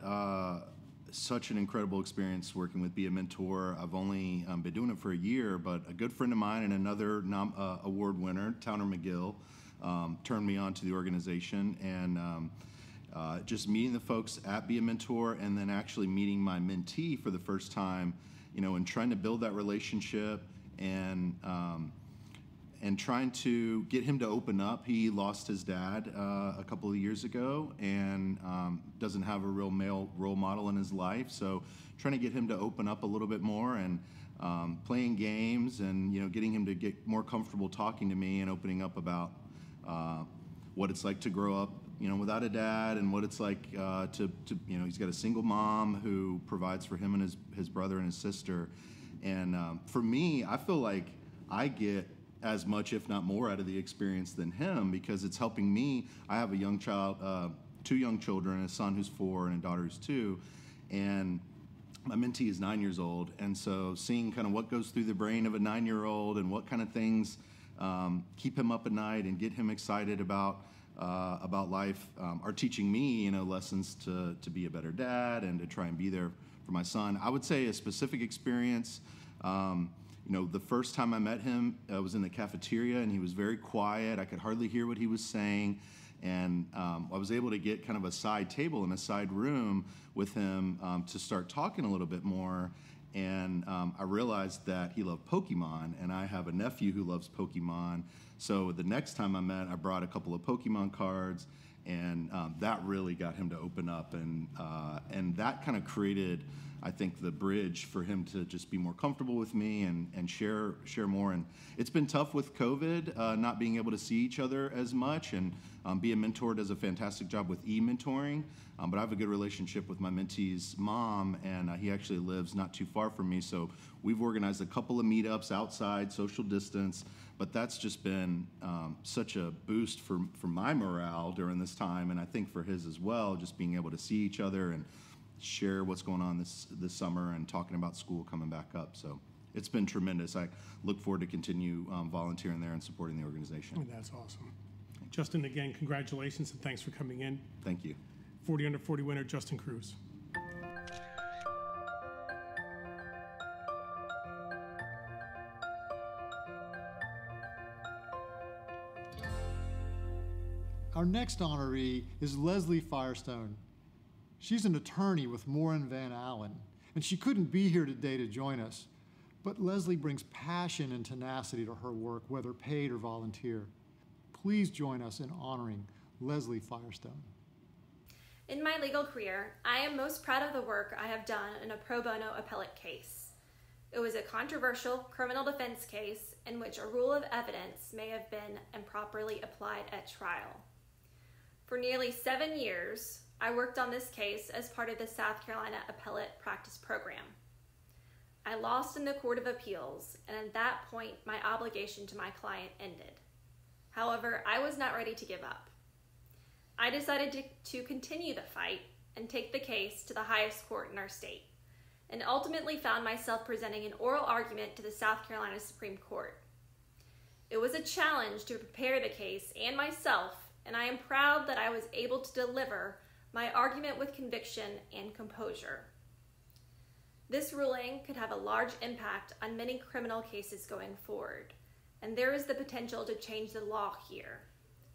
such an incredible experience working with Be a Mentor. I've only been doing it for a year, but a good friend of mine and another award winner, Towner McGill, turned me on to the organization, and just meeting the folks at Be a Mentor and then actually meeting my mentee for the first time, and trying to build that relationship and trying to get him to open up. He lost his dad a couple of years ago and doesn't have a real male role model in his life. So trying to get him to open up a little bit more and playing games and getting him to get more comfortable talking to me and opening up about what it's like to grow up without a dad and what it's like to he's got a single mom who provides for him and his brother and his sister. And for me, I feel like I get as much, if not more, out of the experience than him because it's helping me. I have a young child, 2 young children, a son who's 4 and a daughter who's 2, and my mentee is 9 years old. And so seeing kind of what goes through the brain of a 9-year-old and what kind of things keep him up at night and get him excited about life are teaching me, lessons to be a better dad and to try and be there for my son. I would say a specific experience. The first time I met him, I was in the cafeteria and he was very quiet. I could hardly hear what he was saying. And I was able to get kind of a side table in a side room with him to start talking a little bit more. And I realized that he loved Pokemon, and I have a nephew who loves Pokemon. So the next time I met, I brought a couple of Pokemon cards, and that really got him to open up, and that kind of created, I think, the bridge for him to just be more comfortable with me and share more. And it's been tough with COVID, not being able to see each other as much, and Be a Mentor does a fantastic job with e-mentoring, but I have a good relationship with my mentee's mom, and he actually lives not too far from me, so we've organized a couple of meetups outside, social distance, but that's just been such a boost for my morale during this time, and I think for his as well, just being able to see each other and share what's going on this summer and talking about school coming back up. So it's been tremendous. I look forward to continue volunteering there and supporting the organization. That's awesome. Justin, again, congratulations and thanks for coming in. Thank you. 40 under 40 winner, Justin Cruz. Our next honoree is Leslie Firestone. She's an attorney with Morin Van Allen, and she couldn't be here today to join us. But Leslie brings passion and tenacity to her work, whether paid or volunteer. Please join us in honoring Leslie Firestone. In my legal career, I am most proud of the work I have done in a pro bono appellate case. It was a controversial criminal defense case in which a rule of evidence may have been improperly applied at trial. For nearly 7 years, I worked on this case as part of the South Carolina Appellate Practice Program. I lost in the Court of Appeals, and at that point, my obligation to my client ended. However, I was not ready to give up. I decided to continue the fight and take the case to the highest court in our state, and ultimately found myself presenting an oral argument to the South Carolina Supreme Court. It was a challenge to prepare the case and myself, and I am proud that I was able to deliver my argument with conviction and composure. This ruling could have a large impact on many criminal cases going forward, and there is the potential to change the law here.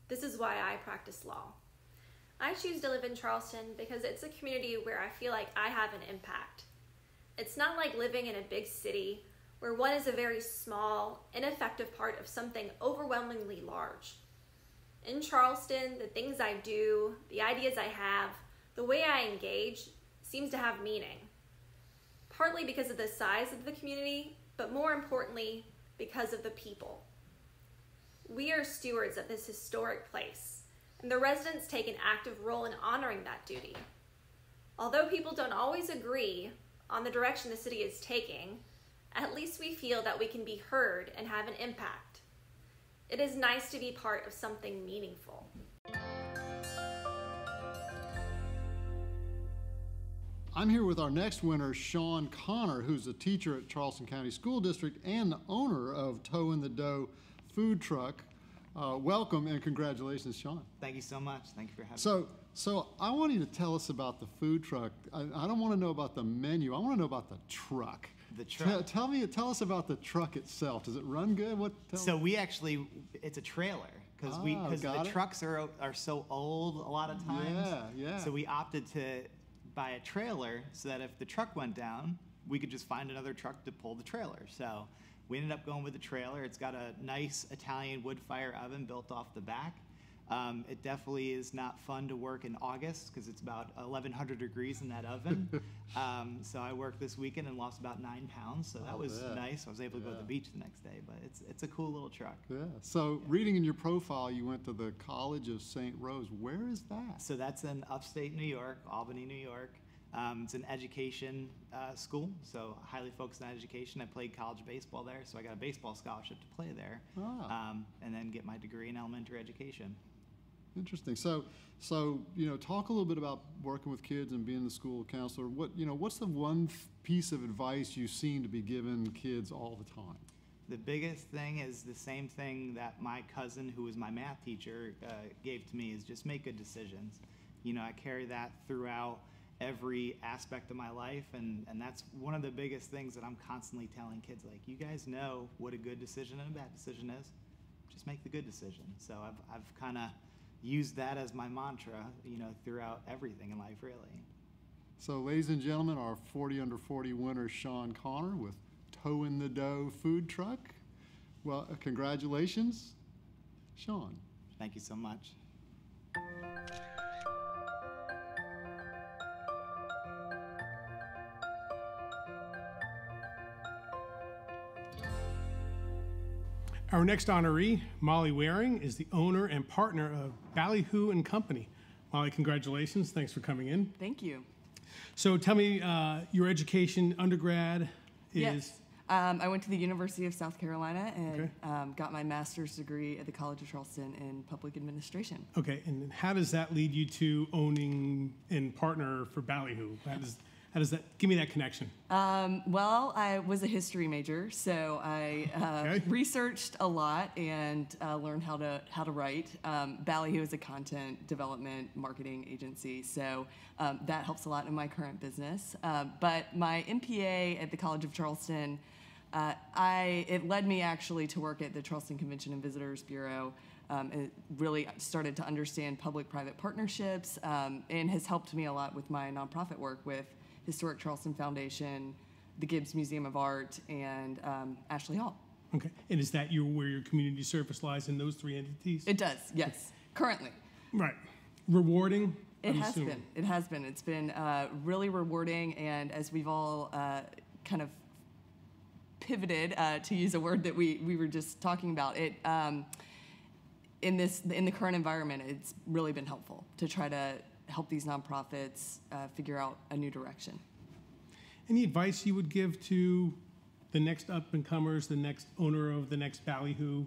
This is why I practice law. I choose to live in Charleston because it's a community where I feel like I have an impact. It's not like living in a big city where one is a very small, ineffective part of something overwhelmingly large. In Charleston, the things I do, the ideas I have, the way I engage seems to have meaning. Partly because of the size of the community, but more importantly, because of the people. We are stewards of this historic place, and the residents take an active role in honoring that duty. Although people don't always agree on the direction the city is taking, at least we feel that we can be heard and have an impact. It is nice to be part of something meaningful. I'm here with our next winner, Sean Connor, who's a teacher at Charleston County School District and the owner of Toe in the Dough food truck. Welcome and congratulations, Sean. Thank you so much. Thank you for having me. So I want you to tell us about the food truck. I don't want to know about the menu. I want to know about the truck. The truck. Tell us about the truck itself. Does it run good? It's a trailer because the trucks are so old a lot of times. Yeah. So we opted to buy a trailer so that if the truck went down, we could just find another truck to pull the trailer. So we ended up going with the trailer. It's got a nice Italian wood fire oven built off the back. It definitely is not fun to work in August because it's about 1,100 degrees in that oven. So I worked this weekend and lost about 9 pounds. So that was nice. I was able to go to the beach the next day, but it's a cool little truck. Yeah. So reading in your profile, you went to the College of St. Rose. Where is that? So that's in upstate New York, Albany, New York. It's an education school, so highly focused on education. I played college baseball there, so I got a baseball scholarship to play there, and then get my degree in elementary education. Interesting. So talk a little bit about working with kids and being the school counselor. What's the one piece of advice you seem to be giving kids all the time? The biggest thing is the same thing that my cousin, who was my math teacher, gave to me, is just make good decisions. I carry that throughout every aspect of my life, and that's one of the biggest things that I'm constantly telling kids, like, you guys know what a good decision and a bad decision is. Just make the good decision. So I've kind of used that as my mantra, throughout everything in life, really. So ladies and gentlemen, our 40 under 40 winner, Sean Connor with Toe in the Dough food truck. Well, congratulations, Sean. Thank you so much. Our next honoree, Molly Waring, is the owner and partner of Ballyhoo and Company. Molly, congratulations. Thanks for coming in. Thank you. So tell me, your education, undergrad is? Yes. I went to the University of South Carolina and got my master's degree at the College of Charleston in public administration. Okay, and how does that lead you to owning and partner for Ballyhoo? How does that, give me that connection? Well, I was a history major, so I researched a lot and learned how to write. Ballyhoo is a content development marketing agency, so that helps a lot in my current business. But my MPA at the College of Charleston, it led me actually to work at the Charleston Convention and Visitors Bureau. It really started to understand public-private partnerships and has helped me a lot with my nonprofit work with Historic Charleston Foundation, the Gibbs Museum of Art, and Ashley Hall. Okay, and is that where your community service lies in those three entities? It does, yes, currently. Right. Rewarding? It has been. It has been. It's been really rewarding, and as we've all kind of pivoted, to use a word that we were just talking about, it in the current environment, it's really been helpful to try to help these nonprofits figure out a new direction. Any advice you would give to the next up-and-comers, the next owner of the next Ballyhoo?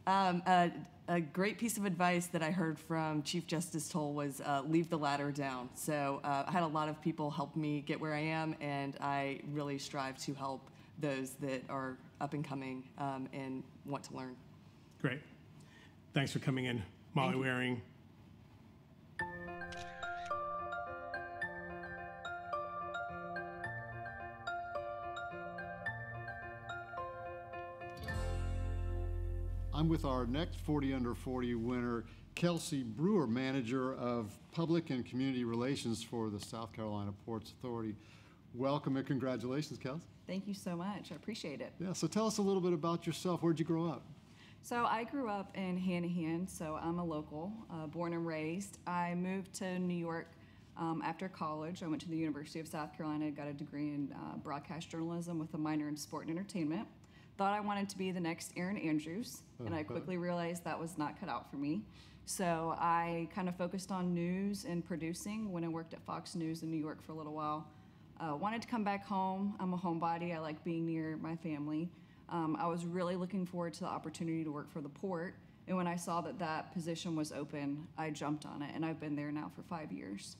A great piece of advice that I heard from Chief Justice Toll was leave the ladder down. So I had a lot of people help me get where I am, and I really strive to help those that are up-and-coming and want to learn. Great. Thanks for coming in, Molly Waring. I'm with our next 40 under 40 winner, Kelsey Brewer, manager of public and community relations for the South Carolina Ports Authority. Welcome and congratulations, Kelsey. Thank you so much. I appreciate it. Yeah, so tell us a little bit about yourself. Where'd you grow up? So I grew up in Hanahan, so I'm a local, born and raised. I moved to New York after college. I went to the University of South Carolina, got a degree in broadcast journalism with a minor in sport and entertainment. Thought I wanted to be the next Erin Andrews, and I quickly realized that was not cut out for me. So I kind of focused on news and producing when I worked at Fox News in New York for a little while. Wanted to come back home. I'm a homebody. I like being near my family. I was really looking forward to the opportunity to work for the port, and when I saw that position was open, I jumped on it, and I've been there now for 5 years.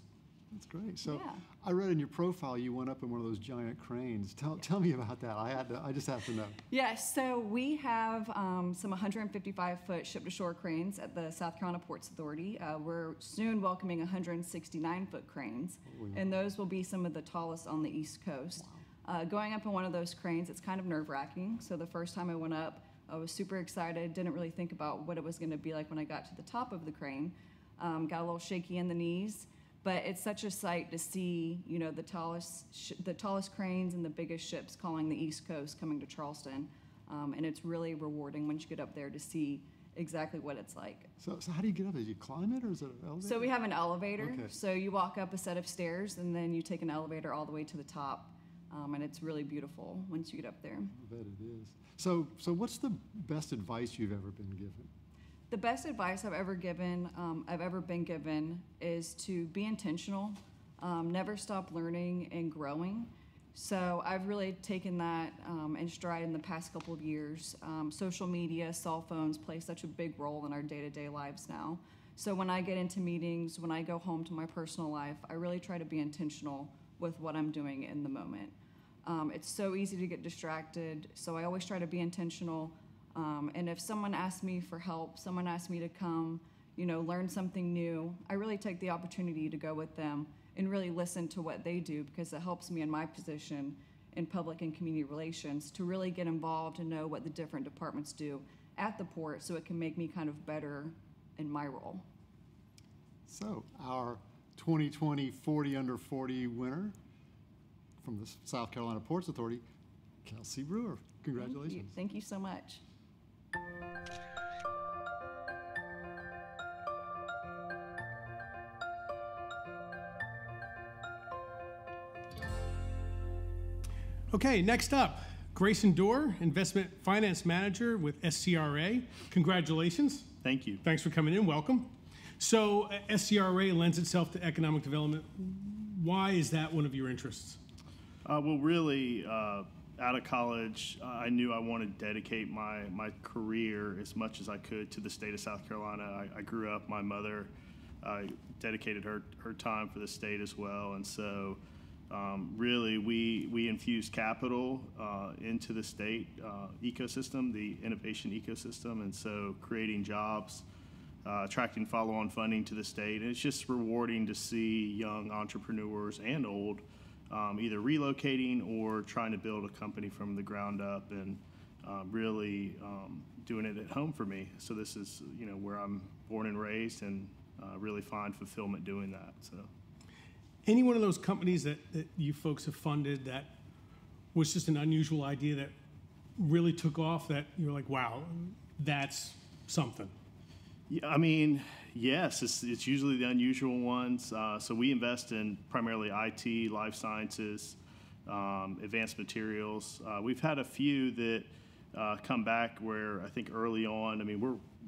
That's great. So I read in your profile you went up in one of those giant cranes. Tell me about that. I just have to know. Yes, so we have some 155-foot ship-to-shore cranes at the South Carolina Ports Authority. We're soon welcoming 169-foot cranes, and those will be some of the tallest on the East Coast. Wow. Going up in one of those cranes, it's kind of nerve-wracking. So the first time I went up, I was super excited, didn't really think about what it was going to be like when I got to the top of the crane. Got a little shaky in the knees. But it's such a sight to see, the tallest cranes and the biggest ships calling the East Coast coming to Charleston, and it's really rewarding once you get up there to see exactly what it's like. So how do you get up? Do you climb it, or is it an elevator? So we have an elevator. Okay. So you walk up a set of stairs, and then you take an elevator all the way to the top, and it's really beautiful once you get up there. I bet it is. So what's the best advice you've ever been given? The best advice I've ever been given is to be intentional, never stop learning and growing. So I've really taken that in stride in the past couple of years. Social media, cell phones play such a big role in our day-to-day lives now. So when I get into meetings, when I go home to my personal life, I really try to be intentional with what I'm doing in the moment. It's so easy to get distracted, so I always try to be intentional. And if someone asks me for help, someone asks me to come, learn something new, I really take the opportunity to go with them and really listen to what they do, because it helps me in my position in public and community relations to really get involved and know what the different departments do at the port, so it can make me kind of better in my role. So our 2020 40 Under 40 winner from the South Carolina Ports Authority, Kelsey Brewer. Congratulations. Thank you so much. Okay, next up, Grayson Dorr, Investment Finance Manager with SCRA. Congratulations. Thank you. Thanks for coming in. Welcome. So SCRA lends itself to economic development. Why is that one of your interests? Well, really, out of college, I knew I wanted to dedicate my career as much as I could to the state of South Carolina. I grew up, my mother dedicated her time for the state as well. And so really, we infuse capital into the state ecosystem, the innovation ecosystem, and so creating jobs, attracting follow-on funding to the state. And it's just rewarding to see young entrepreneurs and old either relocating or trying to build a company from the ground up, and really doing it at home for me. So this is where I'm born and raised, and really find fulfillment doing that. So. Any one of those companies that you folks have funded that was just an unusual idea that really took off, that you're like, wow, that's something? Yeah, I mean, yes, it's usually the unusual ones. So we invest in primarily IT, life sciences, advanced materials. We've had a few that come back where I think early on, I mean,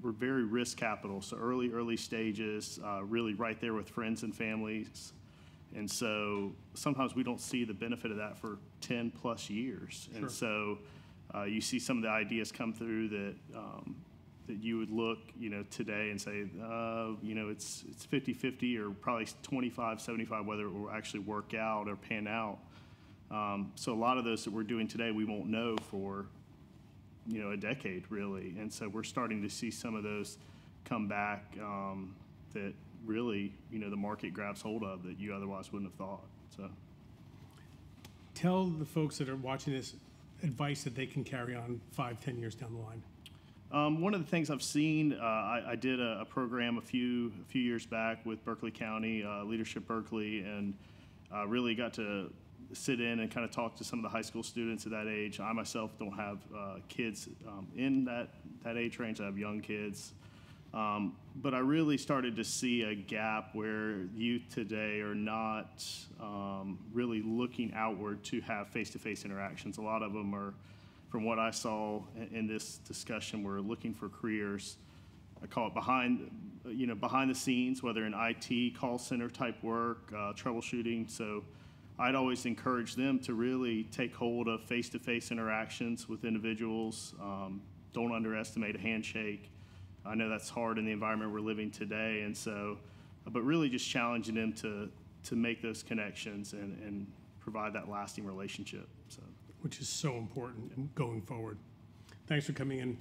we're very risk capital, so early stages, really right there with friends and families. And so sometimes we don't see the benefit of that for 10 plus years. Sure. And so you see some of the ideas come through that that you would look, today and say, it's 50-50 or probably 25-75 whether it will actually work out or pan out. So a lot of those that we're doing today, we won't know for, a decade really. And so we're starting to see some of those come back that really, the market grabs hold of that you otherwise wouldn't have thought. So, tell the folks that are watching this advice that they can carry on 5-10 years down the line. One of the things I've seen, I did a program a few years back with Berkeley County, Leadership Berkeley, and really got to sit in and kind of talk to some of the high school students at that age. I myself don't have kids in that age range. I have young kids. But I really started to see a gap where youth today are not really looking outward to have face-to-face interactions. A lot of them are, from what I saw in this discussion, were looking for careers. I call it behind the scenes, whether in IT, call center type work, troubleshooting. So I'd always encourage them to really take hold of face-to-face interactions with individuals. Don't underestimate a handshake. I know that's hard in the environment we're living today, and so, but really just challenging them to make those connections and provide that lasting relationship. So, which is so important going forward. Thanks for coming in.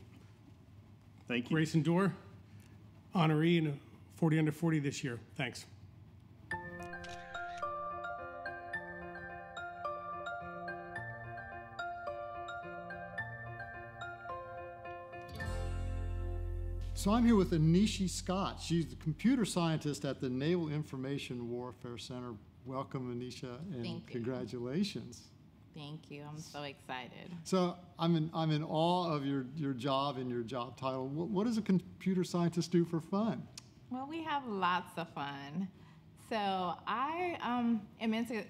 Thank you. Grayson Dorr, honoree in 40 Under 40 this year. Thanks. So I'm here with Anishi Scott. She's the computer scientist at the Naval Information Warfare Center. Welcome, Anisha, and Thank you. Congratulations. Thank you. I'm so excited. So I'm in awe of your job and your job title. What does a computer scientist do for fun? Well, we have lots of fun. So I am into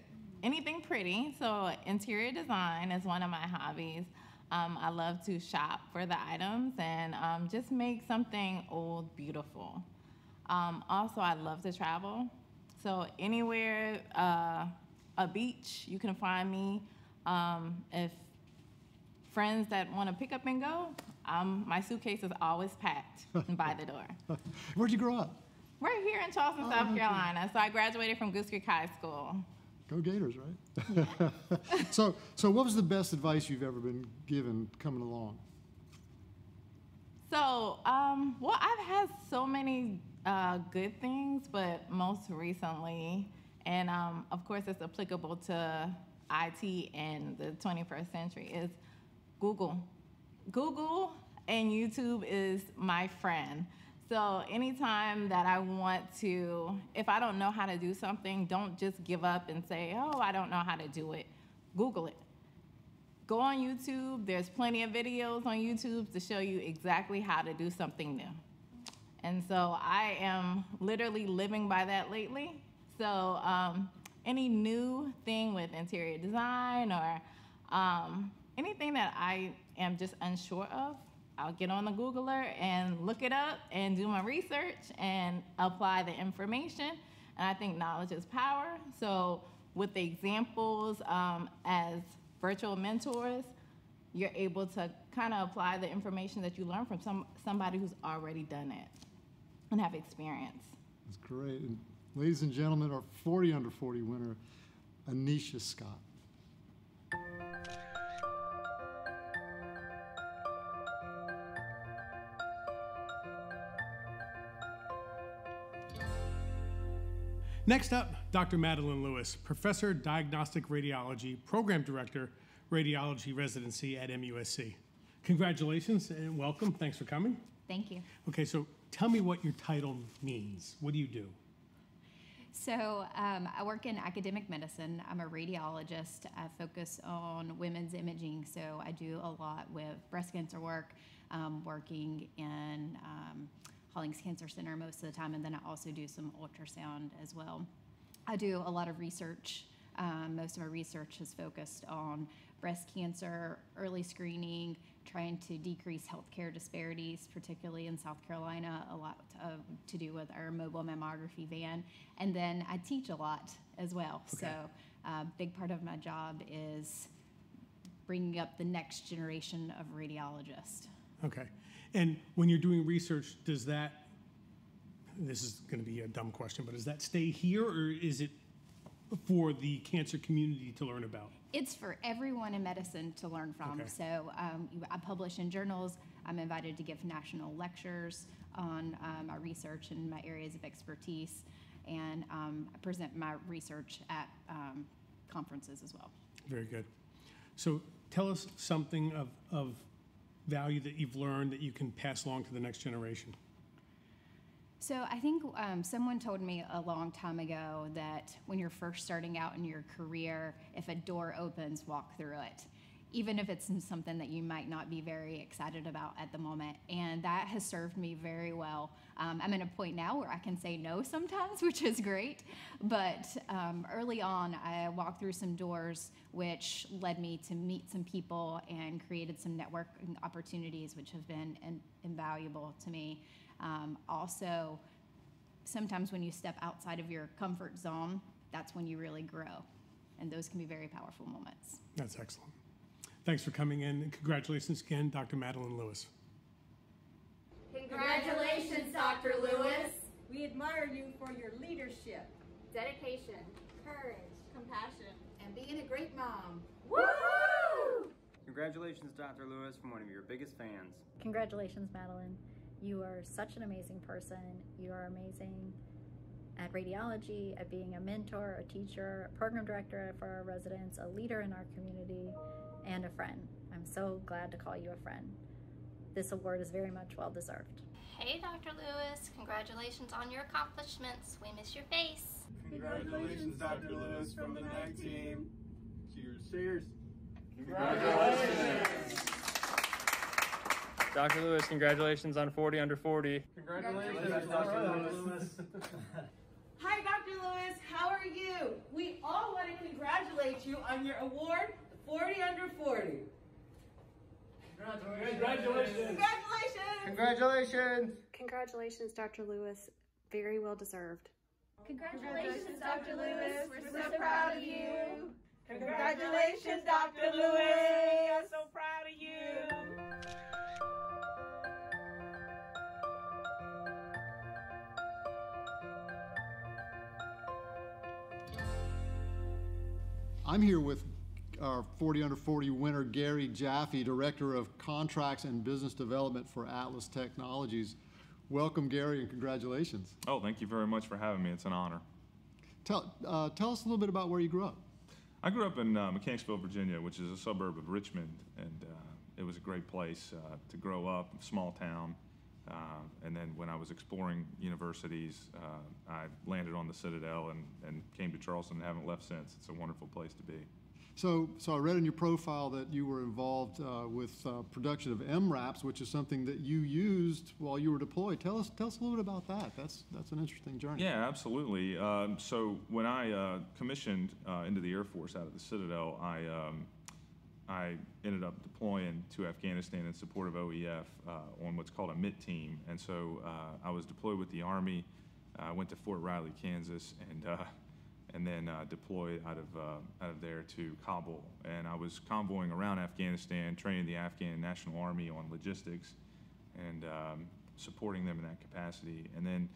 anything pretty. So interior design is one of my hobbies. I love to shop for the items and just make something old beautiful. Also, I love to travel. So anywhere, a beach, you can find me. If friends that want to pick up and go, my suitcase is always packed by the door. Where'd you grow up? Right here in Charleston, South Carolina. So I graduated from Goose Creek High School. Go Gators, right? So what was the best advice you've ever been given coming along? So, well, I've had so many good things, but most recently, and of course it's applicable to IT and the 21st century, is Google. Google and YouTube is my friend. So anytime that I want to, if I don't know how to do something, don't just give up and say, oh, I don't know how to do it. Google it. Go on YouTube. There's plenty of videos on YouTube to show you exactly how to do something new. And so I am literally living by that lately. So any new thing with interior design or anything that I am just unsure of, I'll get on the Googler and look it up and do my research and apply the information. And I think knowledge is power. So with the examples as virtual mentors, you're able to kind of apply the information that you learn from somebody who's already done it and have experience. That's great. And ladies and gentlemen, our 40 under 40 winner, Anisha Scott. Next up, Dr. Madeline Lewis, Professor Diagnostic Radiology, Program Director, Radiology Residency at MUSC. Congratulations and welcome. Thanks for coming. Thank you. Okay, so tell me what your title means. What do you do? So I work in academic medicine. I'm a radiologist. I focus on women's imaging. So I do a lot with breast cancer work, working in Hollings Cancer Center most of the time, and then I also do some ultrasound as well. I do a lot of research. Most of my research is focused on breast cancer, early screening, trying to decrease healthcare disparities, particularly in South Carolina, a lot to do with our mobile mammography van. And then I teach a lot as well. Okay. So a big part of my job is bringing up the next generation of radiologists. Okay. And when you're doing research, does that, this is going to be a dumb question, but does that stay here or is it for the cancer community to learn about? It's for everyone in medicine to learn from. Okay. So I publish in journals. I'm invited to give national lectures on my research and my areas of expertise. And I present my research at conferences as well. Very good. So tell us something of value that you've learned that you can pass along to the next generation. So I think someone told me a long time ago that when you're first starting out in your career, if a door opens, walk through it, even if it's something that you might not be very excited about at the moment. And that has served me very well. I'm at a point now where I can say no sometimes, which is great. But early on, I walked through some doors, which led me to meet some people and created some networking opportunities, which have been invaluable to me. Also, sometimes when you step outside of your comfort zone, that's when you really grow. And those can be very powerful moments. That's excellent. Thanks for coming in, and congratulations again, Dr. Madeline Lewis. Congratulations, Dr. Lewis. We admire you for your leadership, Dedication, courage, compassion, and being a great mom. woohoo! Congratulations, Dr. Lewis, from one of your biggest fans. Congratulations, Madeline. You are such an amazing person. You are amazing at radiology, at being a mentor, a teacher, a program director for our residents, a leader in our community, and a friend. I'm so glad to call you a friend. This award is very much well-deserved. Hey, Dr. Lewis. Congratulations on your accomplishments. We miss your face. Congratulations, Dr. Lewis, from the NAG team. Cheers. Cheers. Congratulations. Dr. Lewis, congratulations on 40 under 40. Congratulations, Dr. Lewis. Hi, Dr. Lewis. How are you? We all want to congratulate you on your award, 40 under 40. Congratulations. Congratulations. Congratulations. Congratulations, Dr. Lewis. Very well deserved. Congratulations, Dr. Lewis. We're so proud of you. Congratulations, Dr. Lewis. I'm so proud of you. I'm here with our 40 under 40 winner, Gary Jaffe, Director of Contracts and Business Development for Atlas Technologies. Welcome, Gary, and congratulations. Oh, thank you very much for having me. It's an honor. Tell us a little bit about where you grew up. I grew up in Mechanicsville, Virginia, which is a suburb of Richmond, and it was a great place to grow up, small town. And then when I was exploring universities, I landed on the Citadel and came to Charleston and haven't left since. It's a wonderful place to be. So I read in your profile that you were involved with production of MRAPs, which is something that you used while you were deployed. Tell us a little bit about that. That's an interesting journey. Yeah, absolutely. So when I commissioned into the Air Force out of the Citadel, I ended up deploying to Afghanistan in support of OEF on what's called a MIT team. And so I was deployed with the Army. I went to Fort Riley, Kansas, and then deployed out of there to Kabul. And I was convoying around Afghanistan, training the Afghan National Army on logistics and supporting them in that capacity. And then,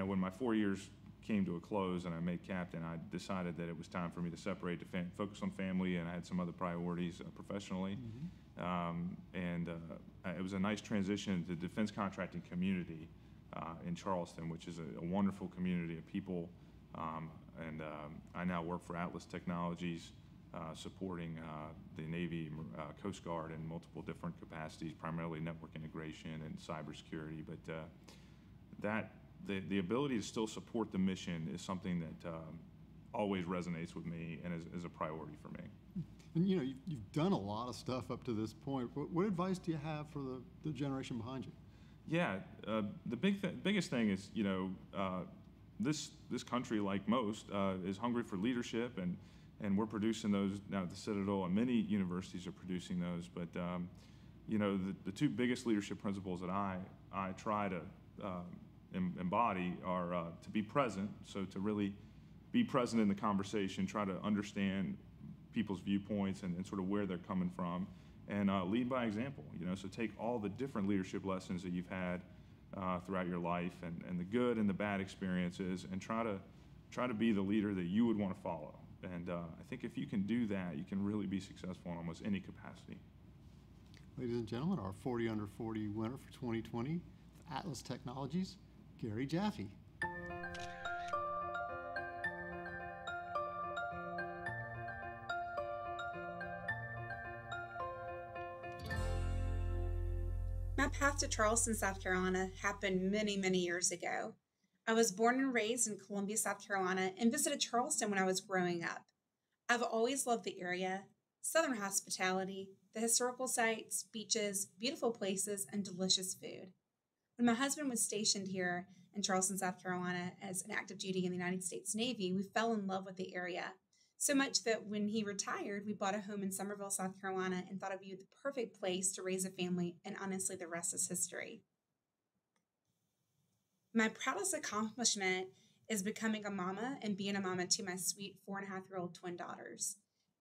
when my 4 years came to a close and I made captain, I decided that it was time for me to separate, to focus on family, and I had some other priorities professionally. It was a nice transition to the defense contracting community in Charleston, which is a wonderful community of people. I now work for Atlas Technologies, supporting the Navy, Coast Guard in multiple different capacities, primarily network integration and cybersecurity. But the ability to still support the mission is something that always resonates with me and is a priority for me. And you've done a lot of stuff up to this point. What advice do you have for the generation behind you? Yeah, the biggest thing is, this country, like most, is hungry for leadership, and we're producing those now at the Citadel, and many universities are producing those. But the two biggest leadership principles that I try to embody are to be present, so to really be present in the conversation, try to understand people's viewpoints and sort of where they're coming from, and lead by example. So take all the different leadership lessons that you've had throughout your life, and the good and the bad experiences, and try to be the leader that you would want to follow. And I think if you can do that, you can really be successful in almost any capacity. Ladies and gentlemen, our 40 under 40 winner for 2020, Atlas Technologies, Gary Jaffe. My path to Charleston, South Carolina happened many, many years ago. I was born and raised in Columbia, South Carolina, and visited Charleston when I was growing up. I've always loved the area, Southern hospitality, the historical sites, beaches, beautiful places, and delicious food. When my husband was stationed here in Charleston, South Carolina as an active duty in the United States Navy, we fell in love with the area. So much that when he retired, we bought a home in Summerville, South Carolina, and thought it would be the perfect place to raise a family, and honestly, the rest is history. My proudest accomplishment is becoming a mama and being a mama to my sweet 4.5-year-old twin daughters.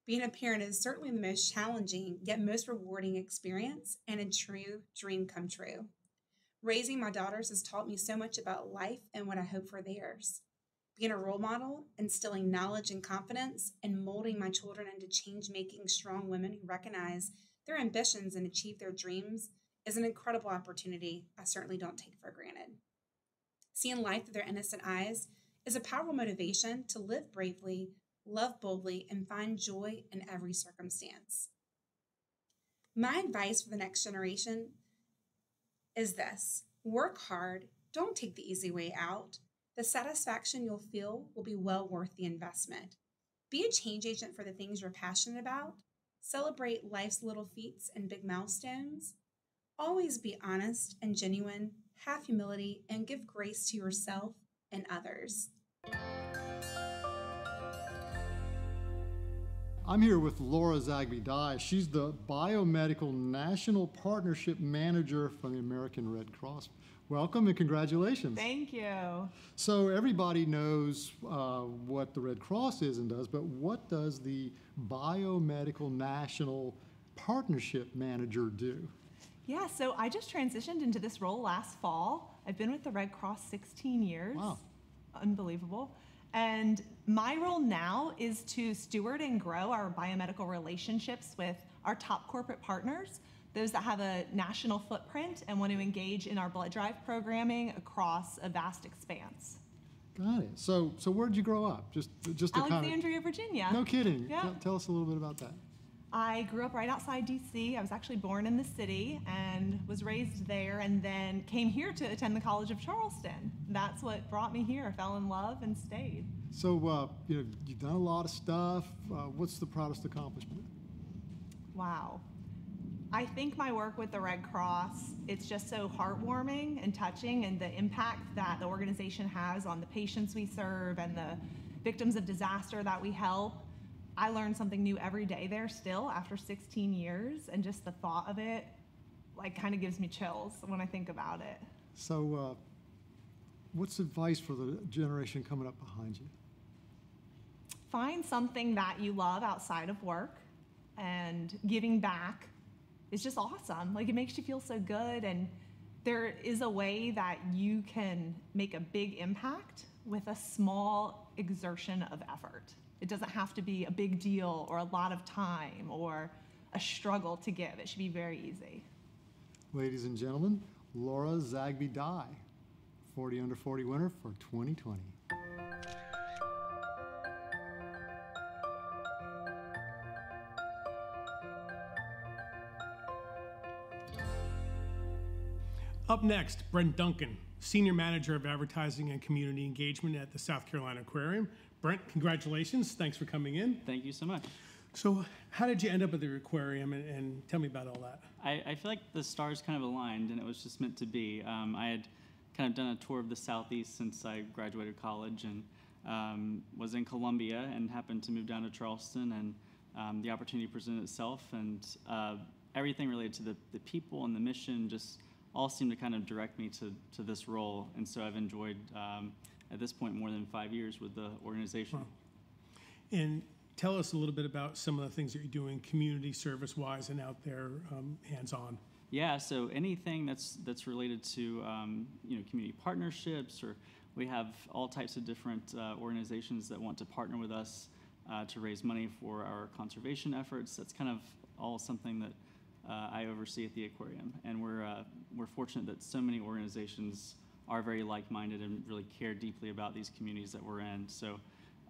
Being a parent is certainly the most challenging, yet most rewarding experience, and a true dream come true. Raising my daughters has taught me so much about life and what I hope for theirs. Being a role model, instilling knowledge and confidence, and molding my children into change-making, strong women who recognize their ambitions and achieve their dreams is an incredible opportunity I certainly don't take for granted. Seeing life through their innocent eyes is a powerful motivation to live bravely, love boldly, and find joy in every circumstance. My advice for the next generation is this: work hard, don't take the easy way out. The satisfaction you'll feel will be well worth the investment. Be a change agent for the things you're passionate about. Celebrate life's little feats and big milestones. Always be honest and genuine, have humility, and give grace to yourself and others. I'm here with Laura Zagby-Dye. She's the Biomedical National Partnership Manager from the American Red Cross. Welcome and congratulations. Thank you. So everybody knows what the Red Cross is and does, but what does the Biomedical National Partnership Manager do? Yeah, so I just transitioned into this role last fall. I've been with the Red Cross 16 years. Wow. Unbelievable. And my role now is to steward and grow our biomedical relationships with our top corporate partners, those that have a national footprint and want to engage in our blood drive programming across a vast expanse. Got it. So where did you grow up? Just to Alexandria, Virginia. No kidding. Yeah. Tell us a little bit about that. I grew up right outside DC. I was actually born in the city and was raised there, and then came here to attend the College of Charleston. That's what brought me here. I fell in love and stayed. So, you've done a lot of stuff. What's the proudest accomplishment? Wow. I think my work with the Red Cross, it's just so heartwarming and touching, and the impact that the organization has on the patients we serve and the victims of disaster that we help. I learn something new every day there still after 16 years, and just the thought of it kind of gives me chills when I think about it. So, what's advice for the generation coming up behind you? Find something that you love outside of work, and giving back is just awesome. It makes you feel so good, and there is a way that you can make a big impact with a small exertion of effort. It doesn't have to be a big deal or a lot of time or a struggle to give. It should be very easy. Ladies and gentlemen, Laura Zagby Dye, 40 Under 40 winner for 2020. Up next, Brent Duncan, Senior Manager of Advertising and Community Engagement at the South Carolina Aquarium. Brent, congratulations. Thanks for coming in. Thank you so much. So how did you end up at the aquarium, and tell me about all that? I feel like the stars kind of aligned, and it was just meant to be. I had kind of done a tour of the Southeast since I graduated college, and was in Columbia and happened to move down to Charleston, and the opportunity presented itself, and everything related to the people and the mission just all seemed to kind of direct me to this role. And so I've enjoyed, at this point, more than 5 years with the organization. Wow. And tell us a little bit about some of the things that you're doing community service-wise and out there hands-on. Yeah, so anything that's related to community partnerships, or we have all types of different organizations that want to partner with us to raise money for our conservation efforts. That's kind of all something that I oversee at the aquarium, and we're fortunate that so many organizations are very like-minded and really care deeply about these communities that we're in. So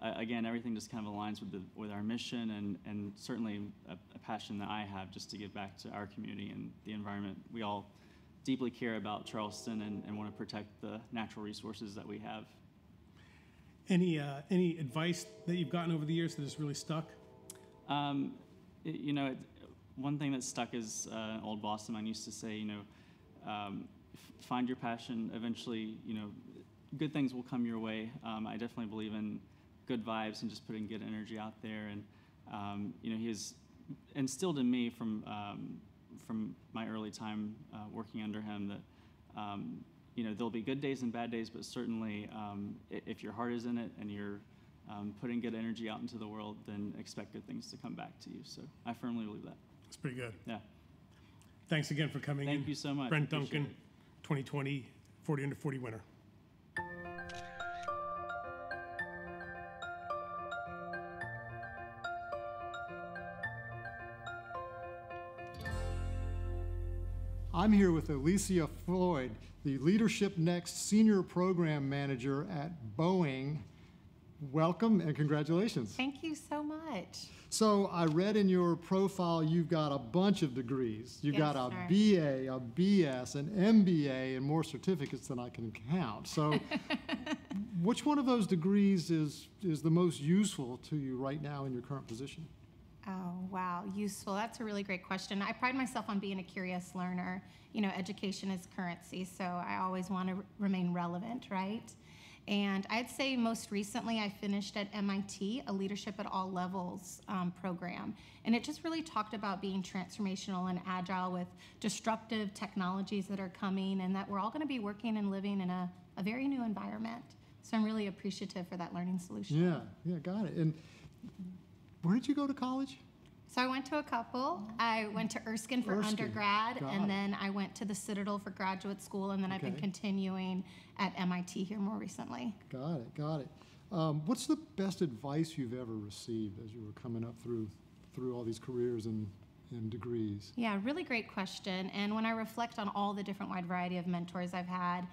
again, everything just kind of aligns with our mission, and certainly a passion that I have just to give back to our community and the environment. We all deeply care about Charleston and want to protect the natural resources that we have. Any advice that you've gotten over the years that has really stuck? One thing that stuck is an old boss of mine used to say, find your passion. Eventually, good things will come your way. I definitely believe in good vibes and just putting good energy out there. And he has instilled in me from my early time working under him that there'll be good days and bad days, but certainly if your heart is in it and you're putting good energy out into the world, then expect good things to come back to you. So I firmly believe that. That's pretty good. Yeah. Thanks again for coming in. Thank you so much. Brent Duncan, 2020 40 Under 40 winner. I'm here with Alicia Floyd, the Leadership Next Senior Program Manager at Boeing. Welcome and congratulations. Thank you so much. So I read in your profile you've got a bunch of degrees. You've got a BA, a BS, an MBA, and more certificates than I can count. So which one of those degrees is the most useful to you right now in your current position? Oh, wow, useful. That's a really great question. I pride myself on being a curious learner. Education is currency, so I always want to remain relevant, right? And I'd say most recently I finished at MIT, a Leadership at All Levels program. And it just really talked about being transformational and agile with disruptive technologies that are coming, and that we're all going to be working and living in a very new environment. So I'm really appreciative for that learning solution. Yeah, got it. And where did you go to college? So I went to a couple. I went to Erskine for undergrad, and then I went to the Citadel for graduate school, and then I've been continuing at MIT here more recently. Got it. What's the best advice you've ever received as you were coming up through all these careers and degrees? Yeah, really great question. And when I reflect on all the different wide variety of mentors I've had,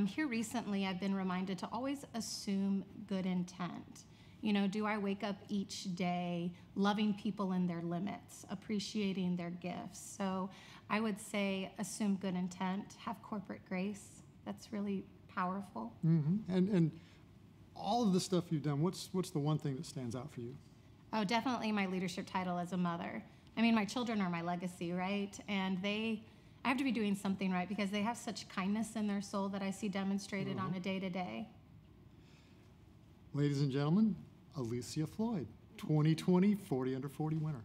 here recently I've been reminded to always assume good intent. You know, do I wake up each day loving people in their limits, appreciating their gifts? So I would say assume good intent, have corporate grace. That's really powerful. And all of the stuff you've done, what's the one thing that stands out for you? Oh, definitely my leadership title as a mother. I mean, my children are my legacy, right? And I have to be doing something right because they have such kindness in their soul that I see demonstrated on a day-to-day. Ladies and gentlemen, Alicia Floyd, 2020 40 Under 40 winner.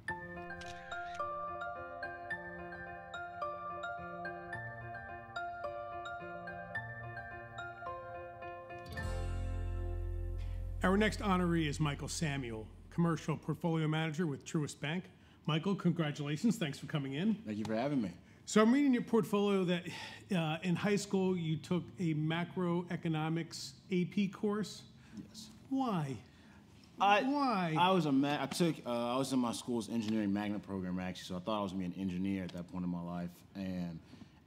Our next honoree is Michael Samuel, Commercial Portfolio Manager with Truist Bank. Michael, congratulations. Thanks for coming in. Thank you for having me. So I'm reading your portfolio that in high school you took a macroeconomics AP course. Yes. Why? Why? I was in my school's engineering magnet program actually, so I thought I was gonna be an engineer at that point in my life. And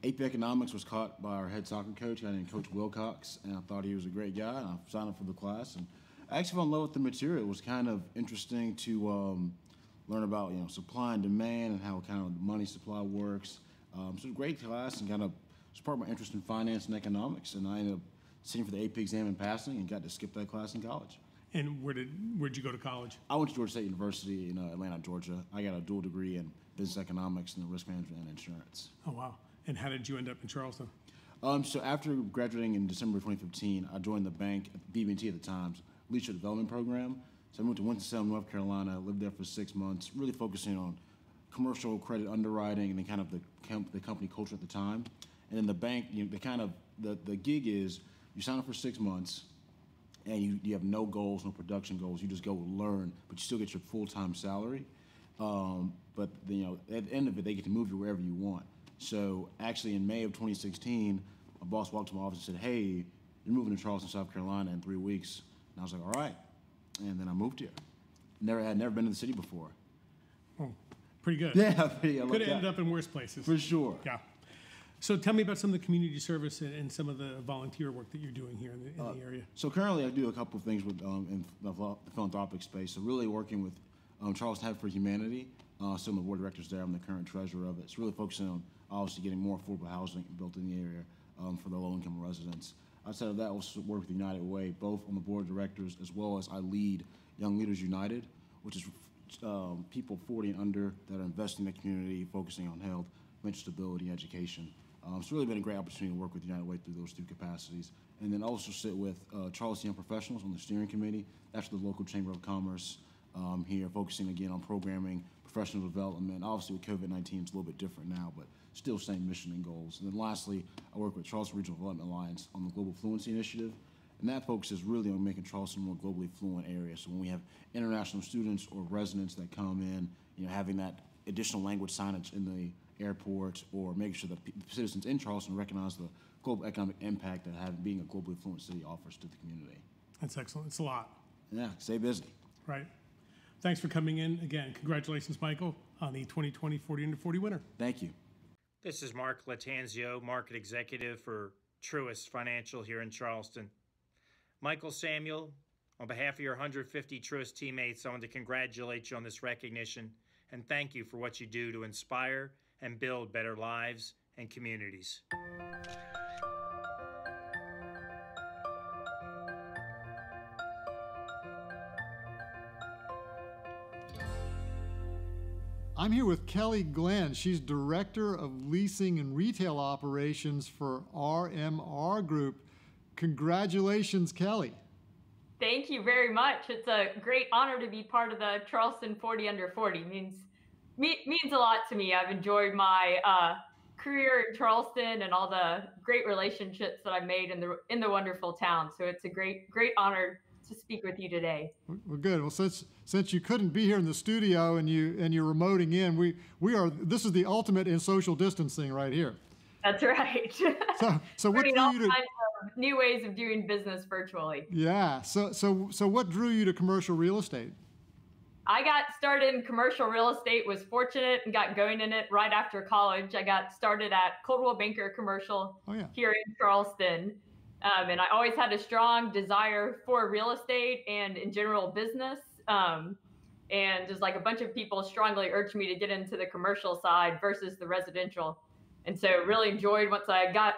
AP Economics was taught by our head soccer coach, a guy named Coach Wilcox, and I thought he was a great guy, and I signed up for the class. And I actually fell in love with the material. It was kind of interesting to learn about supply and demand and how kind of the money supply works. So it was a great class and kind of sparked my interest in finance and economics. And I ended up sitting for the AP exam and passing and got to skip that class in college. And where'd you go to college? I went to Georgia State University in Atlanta, Georgia. I got a dual degree in business economics and risk management and insurance. Oh, wow. And how did you end up in Charleston? So after graduating in December 2015, I joined the bank, BB&T at the time, Leadership Development Program. So I moved to Winston-Salem, North Carolina, lived there for 6 months, really focusing on commercial credit underwriting and then kind of the company culture at the time. And then the bank, the gig is you sign up for 6 months and you have no goals, no production goals. You just go learn, but you still get your full-time salary. But at the end of it, they get to move you wherever you want. So actually in May of 2016, my boss walked to my office and said, "Hey, you're moving to Charleston, South Carolina in 3 weeks." And I was like, "All right." And then I moved here. Had never been to the city before. Oh, pretty good. Yeah, pretty good. Could have ended up in worse places. For sure. Yeah. So tell me about some of the community service and some of the volunteer work that you're doing here in the area. So currently I do a couple of things with in the philanthropic space. So really working with Charleston Habit for Humanity. Still on the board of directors there. I'm the current treasurer of it. It's really focusing on obviously getting more affordable housing built in the area for the low-income residents. Outside of that, I also work with United Way, both on the board of directors as well as I lead Young Leaders United, which is people 40 and under that are investing in the community, focusing on health, mental stability, education. It's really been a great opportunity to work with United Way through those two capacities. And then also sit with Charleston Young Professionals on the steering committee. That's the local Chamber of Commerce here, focusing again on programming, professional development. Obviously with COVID-19, it's a little bit different now, but still same mission and goals. And then lastly, I work with Charleston Regional Development Alliance on the Global Fluency Initiative. And that focuses really on making Charleston a more globally fluent area. So when we have international students or residents that come in, having that additional language signage in the airport or making sure that citizens in Charleston recognize the global economic impact that being a globally fluent city offers to the community. That's excellent. It's a lot. Yeah, stay busy. Right. Thanks for coming in. Again, congratulations, Michael, on the 2020 40 Under 40 winner. Thank you. This is Mark Latanzio, Market Executive for Truist Financial here in Charleston. Michael Samuel, on behalf of your 150 Truist teammates, I want to congratulate you on this recognition and thank you for what you do to inspire and build better lives and communities. I'm here with Kelly Glenn. She's Director of Leasing and Retail Operations for RMR Group. Congratulations, Kelly. Thank you very much. It's a great honor to be part of the Charleston 40 Under 40. Means a lot to me. I've enjoyed my career in Charleston and all the great relationships that I've made in the wonderful town. So it's a great honor to speak with you today. Well, good. Well, since you couldn't be here in the studio and you're remoting in, this is the ultimate in social distancing right here. That's right. So what drew you to new ways of doing business virtually? Yeah. So what drew you to commercial real estate? I got started in commercial real estate, was fortunate and got going in it right after college. I got started at Coldwell Banker Commercial here in Charleston. And I always had a strong desire for real estate and in general business. And just like a bunch of people strongly urged me to get into the commercial side versus the residential. And so really enjoyed once I got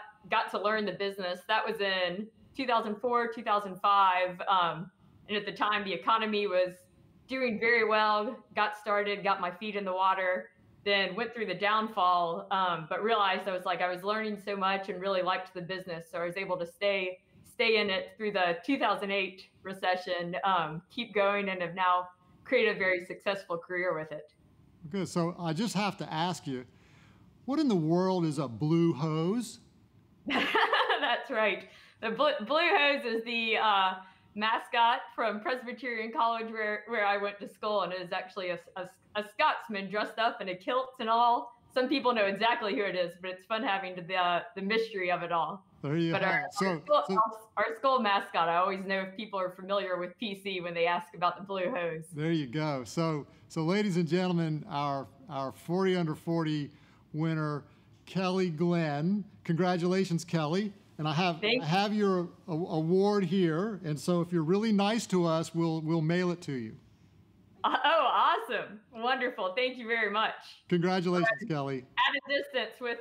to learn the business. That was in 2004, 2005. And at the time, the economy was doing very well, got started, got my feet in the water, then went through the downfall, but realized I was learning so much and really liked the business. So I was able to stay in it through the 2008 recession, keep going, and have now created a very successful career with it. Good. So I just have to ask you, what in the world is a blue hose? That's right. The blue hose is the mascot from Presbyterian College where I went to school, and it is actually a Scotsman dressed up in a kilt and all. Some people know exactly who it is, but it's fun having the mystery of it all. There you But our school mascot, I always know if people are familiar with PC when they ask about the blue hose. There you go. So ladies and gentlemen, our 40 under 40 winner, Kelly Glenn. Congratulations, Kelly. And I have your award here. And so if you're really nice to us, we'll mail it to you. Oh, awesome. Wonderful. Thank you very much. Congratulations, Kelly. At a distance with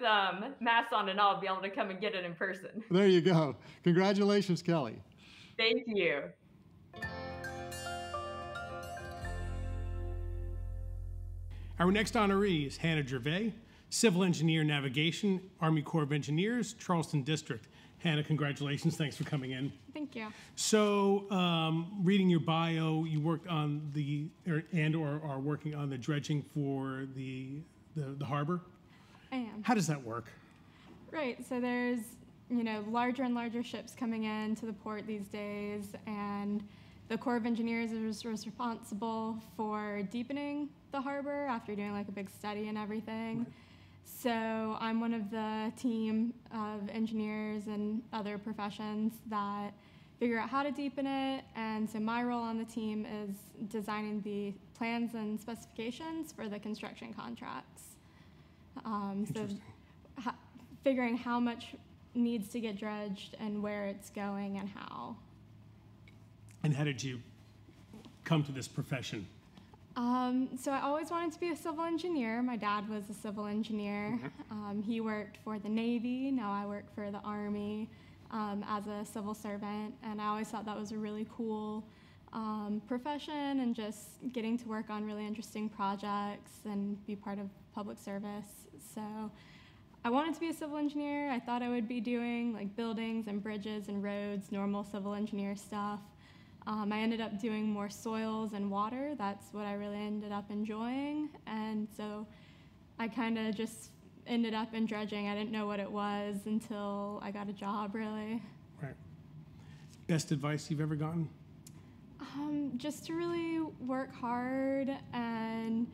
masks on and I'll be able to come and get it in person. There you go. Congratulations, Kelly. Thank you. Our next honoree is Hannah Gervais, Civil Engineer Navigation, Army Corps of Engineers, Charleston District. Hannah, congratulations. Thanks for coming in. Thank you. So, reading your bio, you worked on or are working on the dredging for the harbor. I am. How does that work? Right. So there's, larger and larger ships coming into the port these days, and the Corps of Engineers is responsible for deepening the harbor after doing like a big study and everything. Right. So I'm one of the team of engineers and other professions that figure out how to deepen it. And so my role on the team is designing the plans and specifications for the construction contracts. Figuring how much needs to get dredged and where it's going and how. And how did you come to this profession? So I always wanted to be a civil engineer. My dad was a civil engineer. He worked for the Navy. Now I work for the Army as a civil servant. And I always thought that was a really cool profession, and just getting to work on really interesting projects and be part of public service. So I wanted to be a civil engineer. I thought I would be doing like buildings and bridges and roads, normal civil engineer stuff. I ended up doing more soils and water. That's what I really ended up enjoying. And so I kind of just ended up in dredging. I didn't know what it was until I got a job, really. Right. Best advice you've ever gotten? Just to really work hard and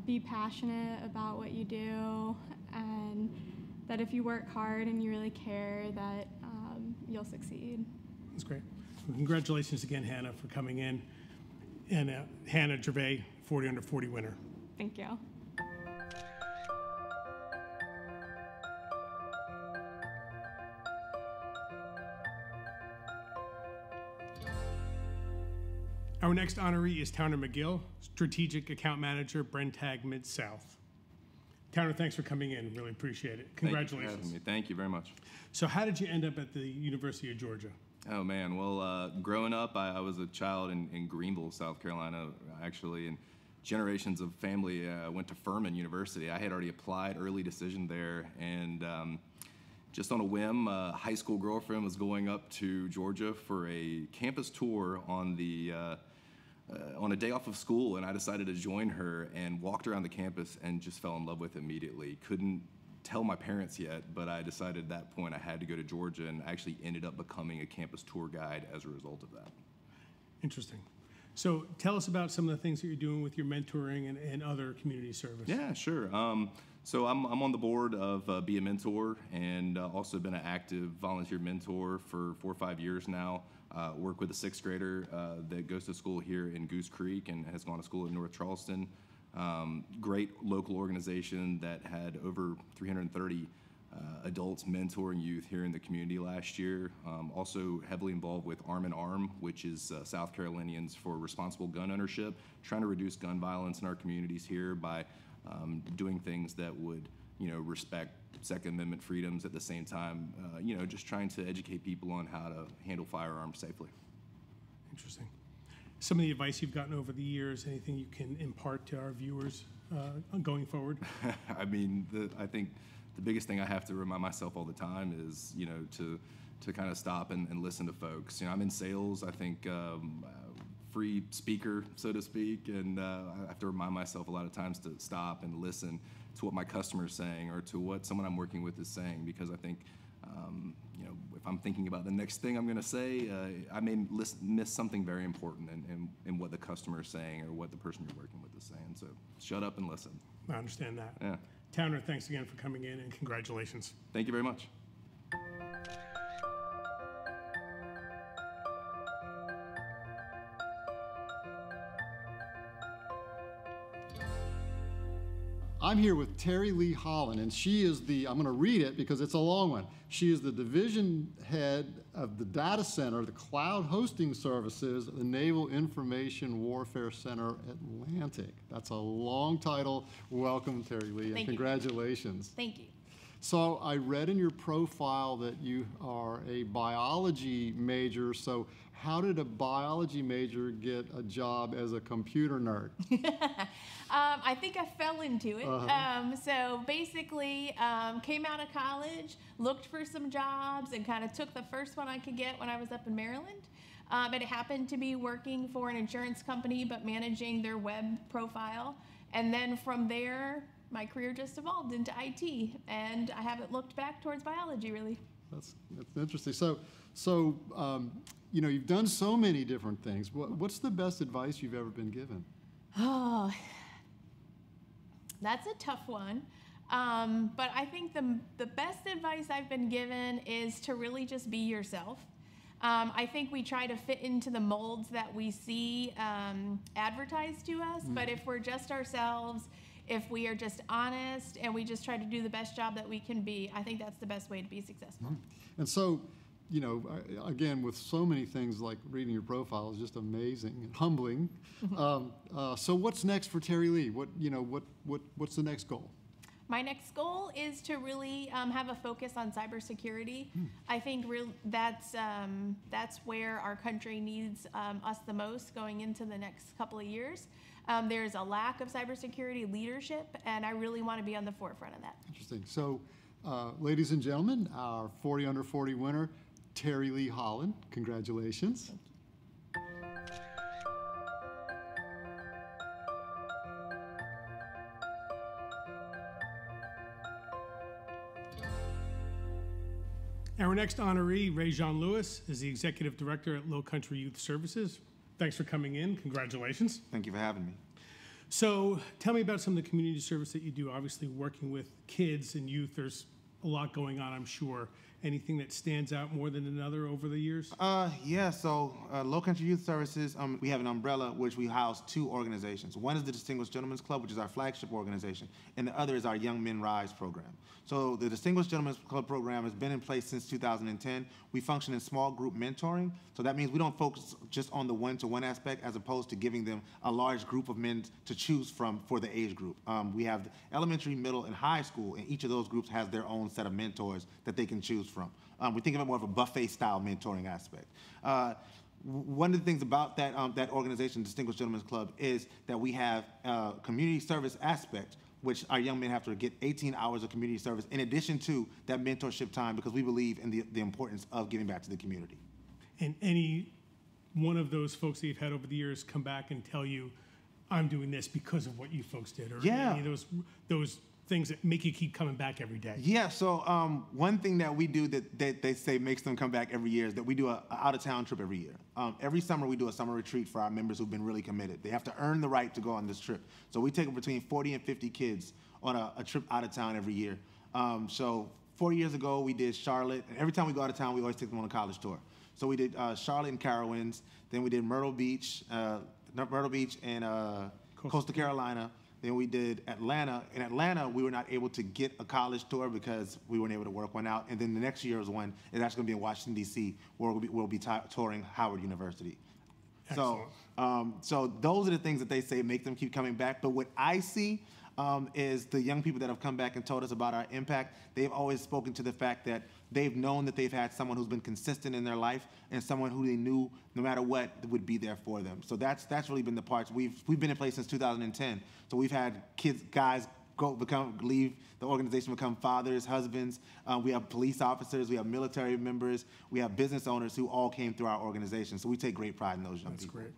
be passionate about what you do, and that if you work hard and you really care, that you'll succeed. That's great. Well, congratulations again, Hannah, for coming in. And Hannah Gervais, 40 under 40 winner. Thank you. Our next honoree is Towner McGill, Strategic Account Manager, Brentag Mid-South. Towner, thanks for coming in. Really appreciate it. Congratulations. Thank you for having me. Thank you very much. So how did you end up at the University of Georgia? Oh, man. Well, growing up, I was a child in Greenville, South Carolina, actually, and generations of family went to Furman University. I had already applied, early decision there, and just on a whim, a high school girlfriend was going up to Georgia for a campus tour on a day off of school, and I decided to join her and walked around the campus and just fell in love with it immediately. Couldn't tell my parents yet, but I decided at that point I had to go to Georgia, and actually ended up becoming a campus tour guide as a result of that. Interesting. So tell us about some of the things that you're doing with your mentoring and other community service. Yeah, sure. So I'm on the board of Be a Mentor, and also been an active volunteer mentor for 4 or 5 years now. Work with a 6th grader that goes to school here in Goose Creek and has gone to school in North Charleston. Great local organization that had over 330 adults mentoring youth here in the community last year. Also heavily involved with Arm in Arm, which is South Carolinians for Responsible Gun Ownership, trying to reduce gun violence in our communities here by doing things that would, respect Second Amendment freedoms at the same time, just trying to educate people on how to handle firearms safely. Interesting. Some of the advice you've gotten over the years, anything you can impart to our viewers going forward? I mean, I think the biggest thing I have to remind myself all the time is, to kind of stop and listen to folks. I'm in sales. I think free speaker, so to speak, and I have to remind myself a lot of times to stop and listen to what my customer is saying or to what someone I'm working with is saying, because I think, if I'm thinking about the next thing I'm going to say, I may miss something very important in what the customer is saying or what the person you're working with is saying. So shut up and listen. I understand that. Yeah. Towner, thanks again for coming in, and congratulations. Thank you very much. I'm here with Terry Lee Holland, and she is I'm going to read it because it's a long one. She is the division head of the data center, the cloud hosting services, at the Naval Information Warfare Center Atlantic. That's a long title. Welcome, Terry Lee, and congratulations. Thank you. So I read in your profile that you are a biology major. So how did a biology major get a job as a computer nerd? I think I fell into it. So basically, came out of college, looked for some jobs, and kind of took the first one I could get when I was up in Maryland. It happened to be working for an insurance company, but managing their web profile. And then from there, my career just evolved into IT, and I haven't looked back towards biology, really. That's interesting. So you've done so many different things. What's the best advice you've ever been given? Oh, that's a tough one. But I think the best advice I've been given is to really just be yourself. I think we try to fit into the molds that we see advertised to us, but if we're just ourselves, if we are just honest and we just try to do the best job that we can be, I think that's the best way to be successful. And so, again, with so many things, like reading your profile is just amazing and humbling. So what's next for Terry Lee? What's the next goal? My next goal is to really have a focus on cybersecurity. I think that's where our country needs us the most going into the next couple of years. There's a lack of cybersecurity leadership, and I really want to be on the forefront of that. Interesting. So, ladies and gentlemen, our 40 under 40 winner, Terry Lee Holland. Congratulations. Our next honoree, Ray Jean Lewis, is the Executive Director at Lowcountry Youth Services. Thanks for coming in. Congratulations. Thank you for having me. So tell me about some of the community service that you do. Obviously, working with kids and youth, there's a lot going on, I'm sure. Anything that stands out more than another over the years? So Lowcountry Youth Services, we have an umbrella which we house two organizations. One is the Distinguished Gentlemen's Club, which is our flagship organization, and the other is our Young Men Rise program. So the Distinguished Gentlemen's Club program has been in place since 2010. We function in small group mentoring, so that means we don't focus just on the one-to-one aspect as opposed to giving them a large group of men to choose from for the age group. We have elementary, middle, and high school, and each of those groups has their own set of mentors that they can choose from. We think of it more of a buffet-style mentoring aspect. One of the things about that organization, Distinguished Gentlemen's Club, is that we have a community service aspect, which our young men have to get 18 hours of community service in addition to that mentorship time, because we believe in the importance of giving back to the community. And any one of those folks that you've had over the years come back and tell you, I'm doing this because of what you folks did, or any of those things that make you keep coming back every day? Yeah, so one thing that we do that they say makes them come back every year is that we do an out-of-town trip every year. Every summer we do a summer retreat for our members who've been really committed. They have to earn the right to go on this trip. So we take between 40 and 50 kids on a trip out of town every year. So 4 years ago we did Charlotte, and every time we go out of town we always take them on a college tour. So we did Charlotte and Carowinds, then we did Myrtle Beach and Coastal Carolina, Then we did Atlanta. In Atlanta, we were not able to get a college tour because we weren't able to work one out. And then the next year's one is actually going to be in Washington, D.C., where we'll be touring Howard University. Excellent. So those are the things that they say make them keep coming back. But what I see is the young people that have come back and told us about our impact. They've always spoken to the fact that they've known that they've had someone who's been consistent in their life and someone who they knew no matter what would be there for them. So that's really been the parts. We've been in place since 2010. So we've had guys leave the organization, become fathers, husbands. We have police officers, we have military members, we have business owners who all came through our organization. So we take great pride in those young people. That's great.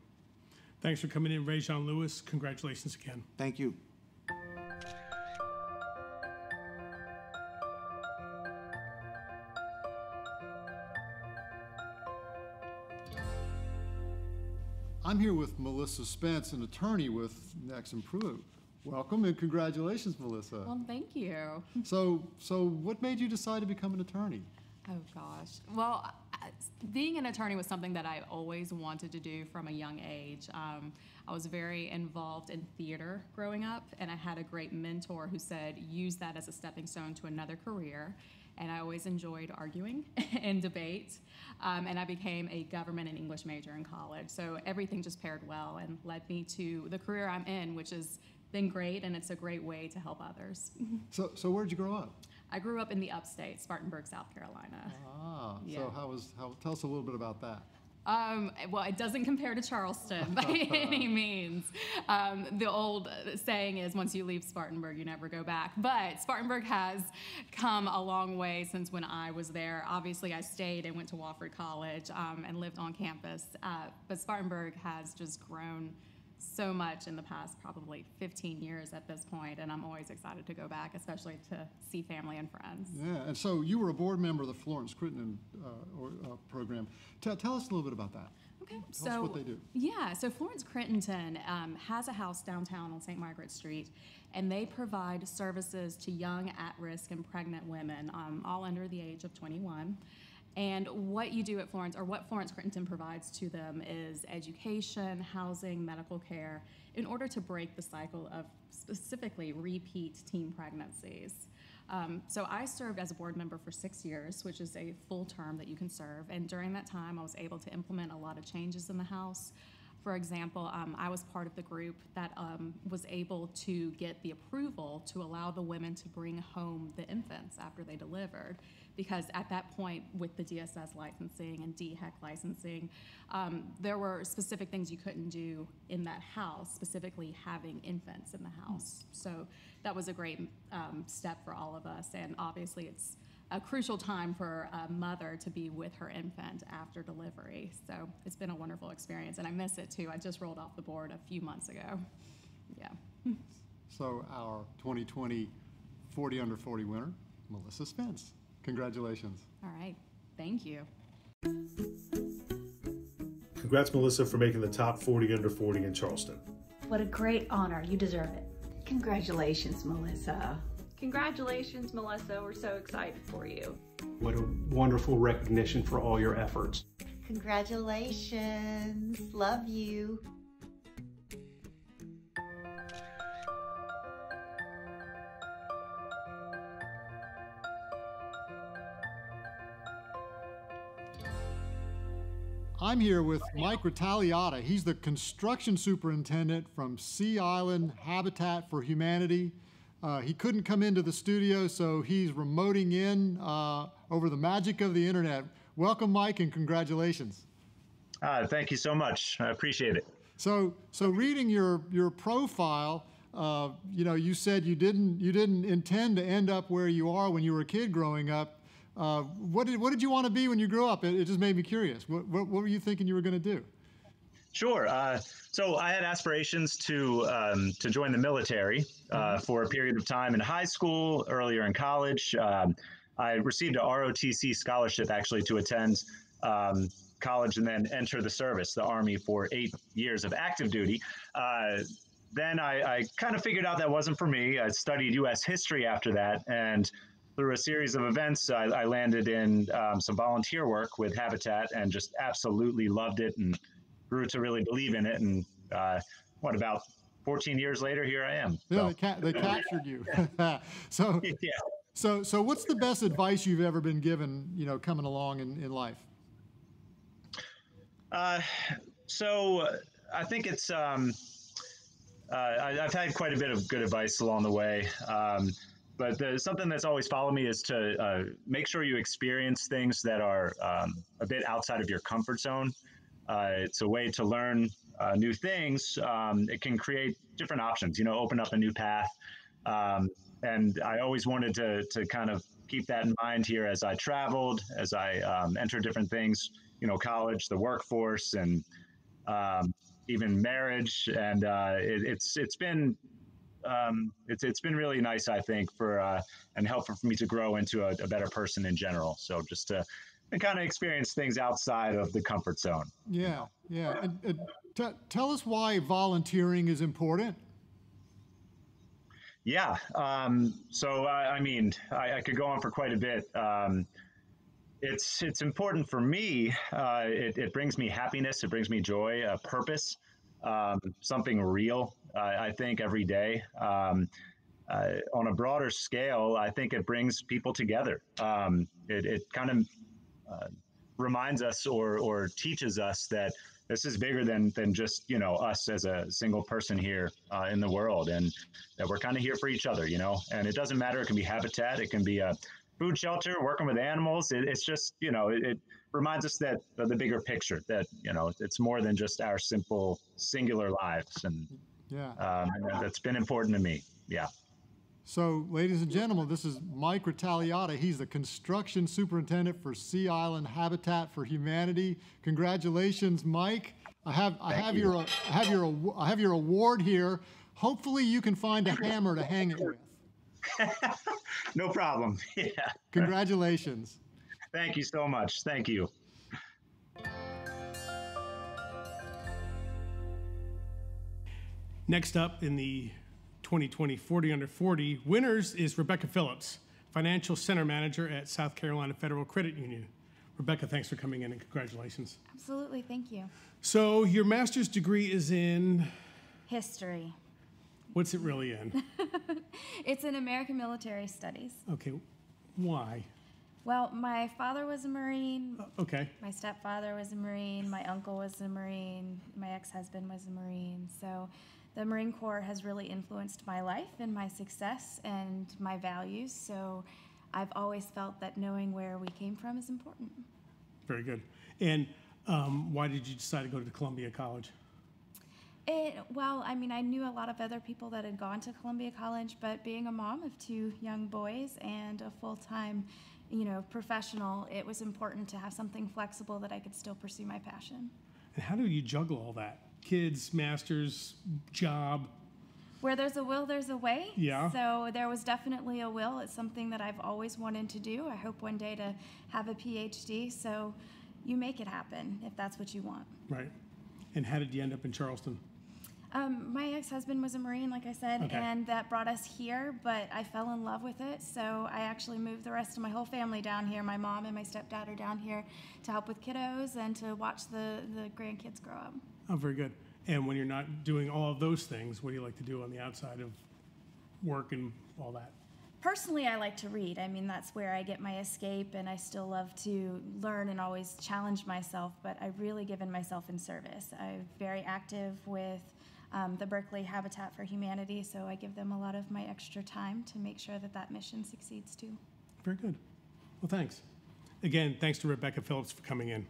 Thanks for coming in, Ray Jean Lewis. Congratulations again. Thank you. I'm here with Melissa Spence, an attorney with Nexum Pruitt. Welcome and congratulations, Melissa. Well, thank you. So what made you decide to become an attorney? Oh gosh. Well, being an attorney was something that I always wanted to do from a young age. I was very involved in theater growing up, and I had a great mentor who said, use that as a stepping stone to another career. And I always enjoyed arguing and debate. And I became a government and English major in college. So everything just paired well and led me to the career I'm in, which has been great, and it's a great way to help others. So where'd you grow up? I grew up in the upstate, Spartanburg, South Carolina. Ah, Yeah. So tell us a little bit about that. Well, it doesn't compare to Charleston by any means. The old saying is, once you leave Spartanburg, you never go back. But Spartanburg has come a long way since when I was there. Obviously, I stayed and went to Wofford College and lived on campus. But Spartanburg has just grown so much in the past probably 15 years at this point, and I'm always excited to go back, especially to see family and friends. Yeah, and so you were a board member of the Florence Crittenden program. Tell us a little bit about that. Okay, Tell us what they do. Yeah, so Florence Crittenden has a house downtown on St. Margaret Street, and they provide services to young, at-risk, and pregnant women, all under the age of 21. And what you do at Florence, or what Florence Crittenden provides to them, is education, housing, medical care, in order to break the cycle of specifically repeat teen pregnancies. So I served as a board member for 6 years, which is a full term that you can serve. And during that time, I was able to implement a lot of changes in the House. For example, I was part of the group that was able to get the approval to allow the women to bring home the infants after they delivered. Because at that point, with the DSS licensing and DHEC licensing, there were specific things you couldn't do in that house, specifically having infants in the house. So that was a great step for all of us, and obviously it's a crucial time for a mother to be with her infant after delivery. So it's been a wonderful experience, and I miss it too. I just rolled off the board a few months ago. Yeah. So our 2020 40 Under 40 winner, Melissa Spence. Congratulations. All right. Thank you. Congrats, Melissa, for making the top 40 under 40 in Charleston. What a great honor. You deserve it. Congratulations, Melissa. Congratulations, Melissa. We're so excited for you. What a wonderful recognition for all your efforts. Congratulations. Love you. I'm here with Mike Ritaliata. He's the construction superintendent from Sea Island Habitat for Humanity. He couldn't come into the studio, so he's remoting in over the magic of the internet. Welcome, Mike, and congratulations. Thank you so much. I appreciate it. So reading your profile, you said you didn't intend to end up where you are when you were a kid growing up. What did you want to be when you grew up? It just made me curious. What were you thinking you were going to do? Sure. So I had aspirations to join the military for a period of time in high school, earlier in college. I received a ROTC scholarship actually to attend college and then enter the service, the Army, for 8 years of active duty. Then I kind of figured out that wasn't for me. I studied U.S. history after that, and through a series of events, I landed in some volunteer work with Habitat and just absolutely loved it and grew to really believe in it. And about 14 years later, here I am. Yeah, they captured you. So, yeah. So what's the best advice you've ever been given, coming along in life? So I think it's, I've had quite a bit of good advice along the way. But something that's always followed me is to make sure you experience things that are a bit outside of your comfort zone. It's a way to learn new things. It can create different options, open up a new path. And I always wanted to kind of keep that in mind here as I traveled, as I entered different things, college, the workforce, and even marriage. And it's been really nice, I think, and helpful for me to grow into a better person in general. So just to kind of experience things outside of the comfort zone. Yeah, yeah. And tell us why volunteering is important. Yeah. So I mean, I could go on for quite a bit. It's important for me. It brings me happiness. It brings me joy, a purpose, something real. I think every day. On a broader scale, I think it brings people together. It kind of reminds us or teaches us that this is bigger than just, us as a single person here in the world, and that we're kind of here for each other, and it doesn't matter. It can be habitat. It can be a food shelter, working with animals. It's just, it reminds us that the bigger picture, that, it's more than just our simple singular lives. And that's been important to me. Yeah. So, ladies and gentlemen, this is Mike Ritaliata. He's the construction superintendent for Sea Island Habitat for Humanity. Congratulations, Mike. I have your award here. Hopefully, you can find a hammer to hang it with. No problem. Yeah. Congratulations. Thank you so much. Thank you. Next up in the 2020 40 Under 40 winners is Rebecca Phillips, Financial Center Manager at South Carolina Federal Credit Union. Rebecca, thanks for coming in and congratulations. Absolutely, thank you. So your master's degree is in? History. What's it really in? It's in American Military Studies. Okay, why? Well, my father was a Marine. Okay. My stepfather was a Marine. My uncle was a Marine. My ex-husband was a Marine. So the Marine Corps has really influenced my life and my success and my values. So I've always felt that knowing where we came from is important. Very good. And why did you decide to go to Columbia College? Well, I mean, I knew a lot of other people that had gone to Columbia College, but being a mom of 2 young boys and a full-time, professional, it was important to have something flexible that I could still pursue my passion. And how do you juggle all that? Kids, masters, job? Where there's a will, there's a way. Yeah. So there was definitely a will. It's something that I've always wanted to do. I hope one day to have a PhD. So you make it happen if that's what you want. Right. And how did you end up in Charleston? My ex-husband was a Marine, like I said, okay. And that brought us here, but I fell in love with it, so I actually moved the rest of my whole family down here. My mom and my stepdad are down here to help with kiddos and to watch the grandkids grow up. Oh, very good. And when you're not doing all of those things, what do you like to do on the outside of work and all that? Personally, I like to read. I mean, that's where I get my escape, and I still love to learn and always challenge myself, but I've really given myself in service. I'm very active with the Berkeley Habitat for Humanity, so I give them a lot of my extra time to make sure that that mission succeeds too. Very good. Well, thanks. Again, thanks to Rebecca Phillips for coming in.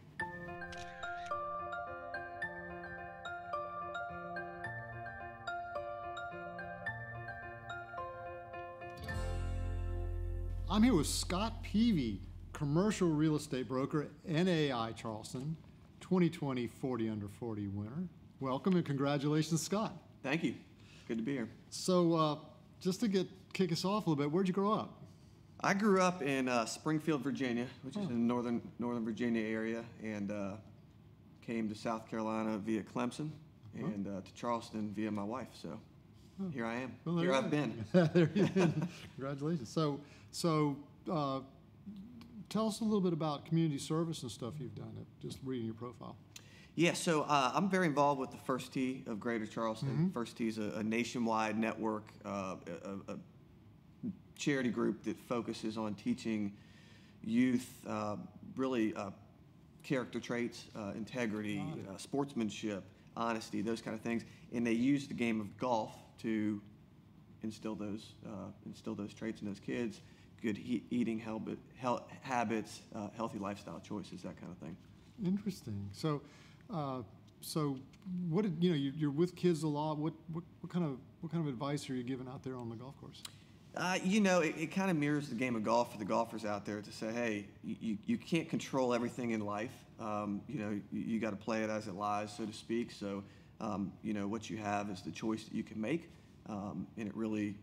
I'm here with Scott Peavy, commercial real estate broker, NAI Charleston, 2020 40 Under 40 winner. Welcome and congratulations, Scott. Thank you. Good to be here. So just to kick us off a little bit, where'd you grow up? I grew up in Springfield, Virginia, which is in the northern Virginia area, and came to South Carolina via Clemson and to Charleston via my wife. So here I am. Well, here I've been. There you've been. Congratulations. So tell us a little bit about community service and stuff you've done, just reading your profile. Yeah, so I'm very involved with the First Tee of Greater Charleston. First Tee is a nationwide network, a charity group that focuses on teaching youth really character traits, integrity, sportsmanship, honesty, those kind of things. And they use the game of golf to instill those traits in those kids, good eating habits, healthy lifestyle choices, that kind of thing. Interesting. So what did, you're with kids a lot. What kind of advice are you giving out there on the golf course? It kind of mirrors the game of golf for the golfers out there to say, hey, you can't control everything in life. You got to play it as it lies, so to speak. So, what you have is the choice that you can make. And it really,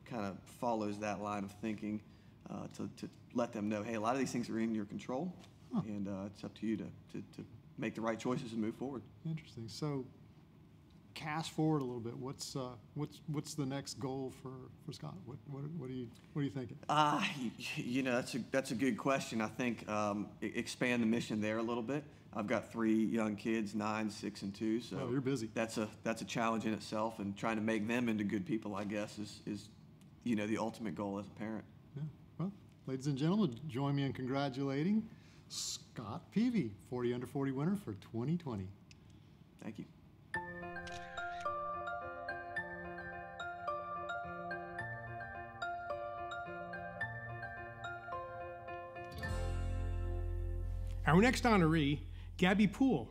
kind of follows that line of thinking to let them know, hey, a lot of these things are in your control. And it's up to you to make the right choices and move forward. Interesting. So, cast forward a little bit. What's the next goal for Scott? What are you thinking? That's a good question. I think expand the mission there a little bit. I've got 3 young kids, 9, 6, and 2. So you're busy. That's a challenge in itself, and trying to make them into good people, I guess, is the ultimate goal as a parent. Yeah. Well, ladies and gentlemen, join me in congratulating Scott Peavy, 40 under 40 winner for 2020. Thank you. Our next honoree, Gabby Poole,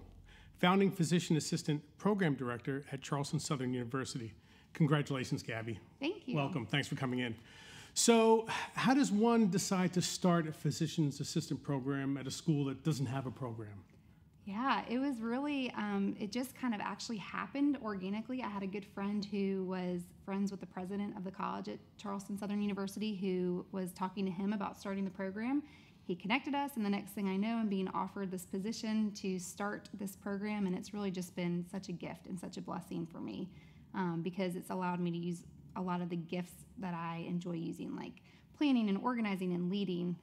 founding physician assistant program director at Charleston Southern University. Congratulations, Gabby. Thank you. Welcome. Thanks for coming in. So how does one decide to start a physician's assistant program at a school that doesn't have a program? Yeah, it was really, it just kind of actually happened organically. I had a good friend who was friends with the president of the college at Charleston Southern University who was talking to him about starting the program. He connected us, and the next thing I know, I'm being offered this position to start this program, and it's really just been such a gift and such a blessing for me because it's allowed me to use a lot of the gifts that I enjoy using, like planning and organizing and leading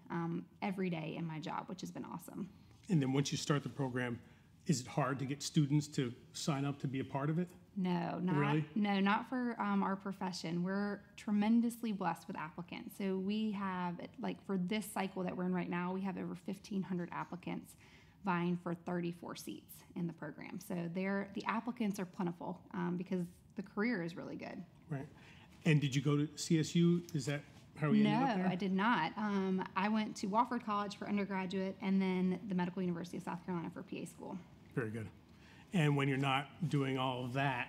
every day in my job, which has been awesome. And then once you start the program, is it hard to get students to sign up to be a part of it? No, not for our profession. We're tremendously blessed with applicants. So we have, like for this cycle that we're in right now, we have over 1,500 applicants vying for 34 seats in the program. So the applicants are plentiful because the career is really good. Right. And did you go to CSU? Is that how you ended up there? No, I did not. I went to Wofford College for undergraduate and then the Medical University of South Carolina for PA school. Very good. And when you're not doing all of that,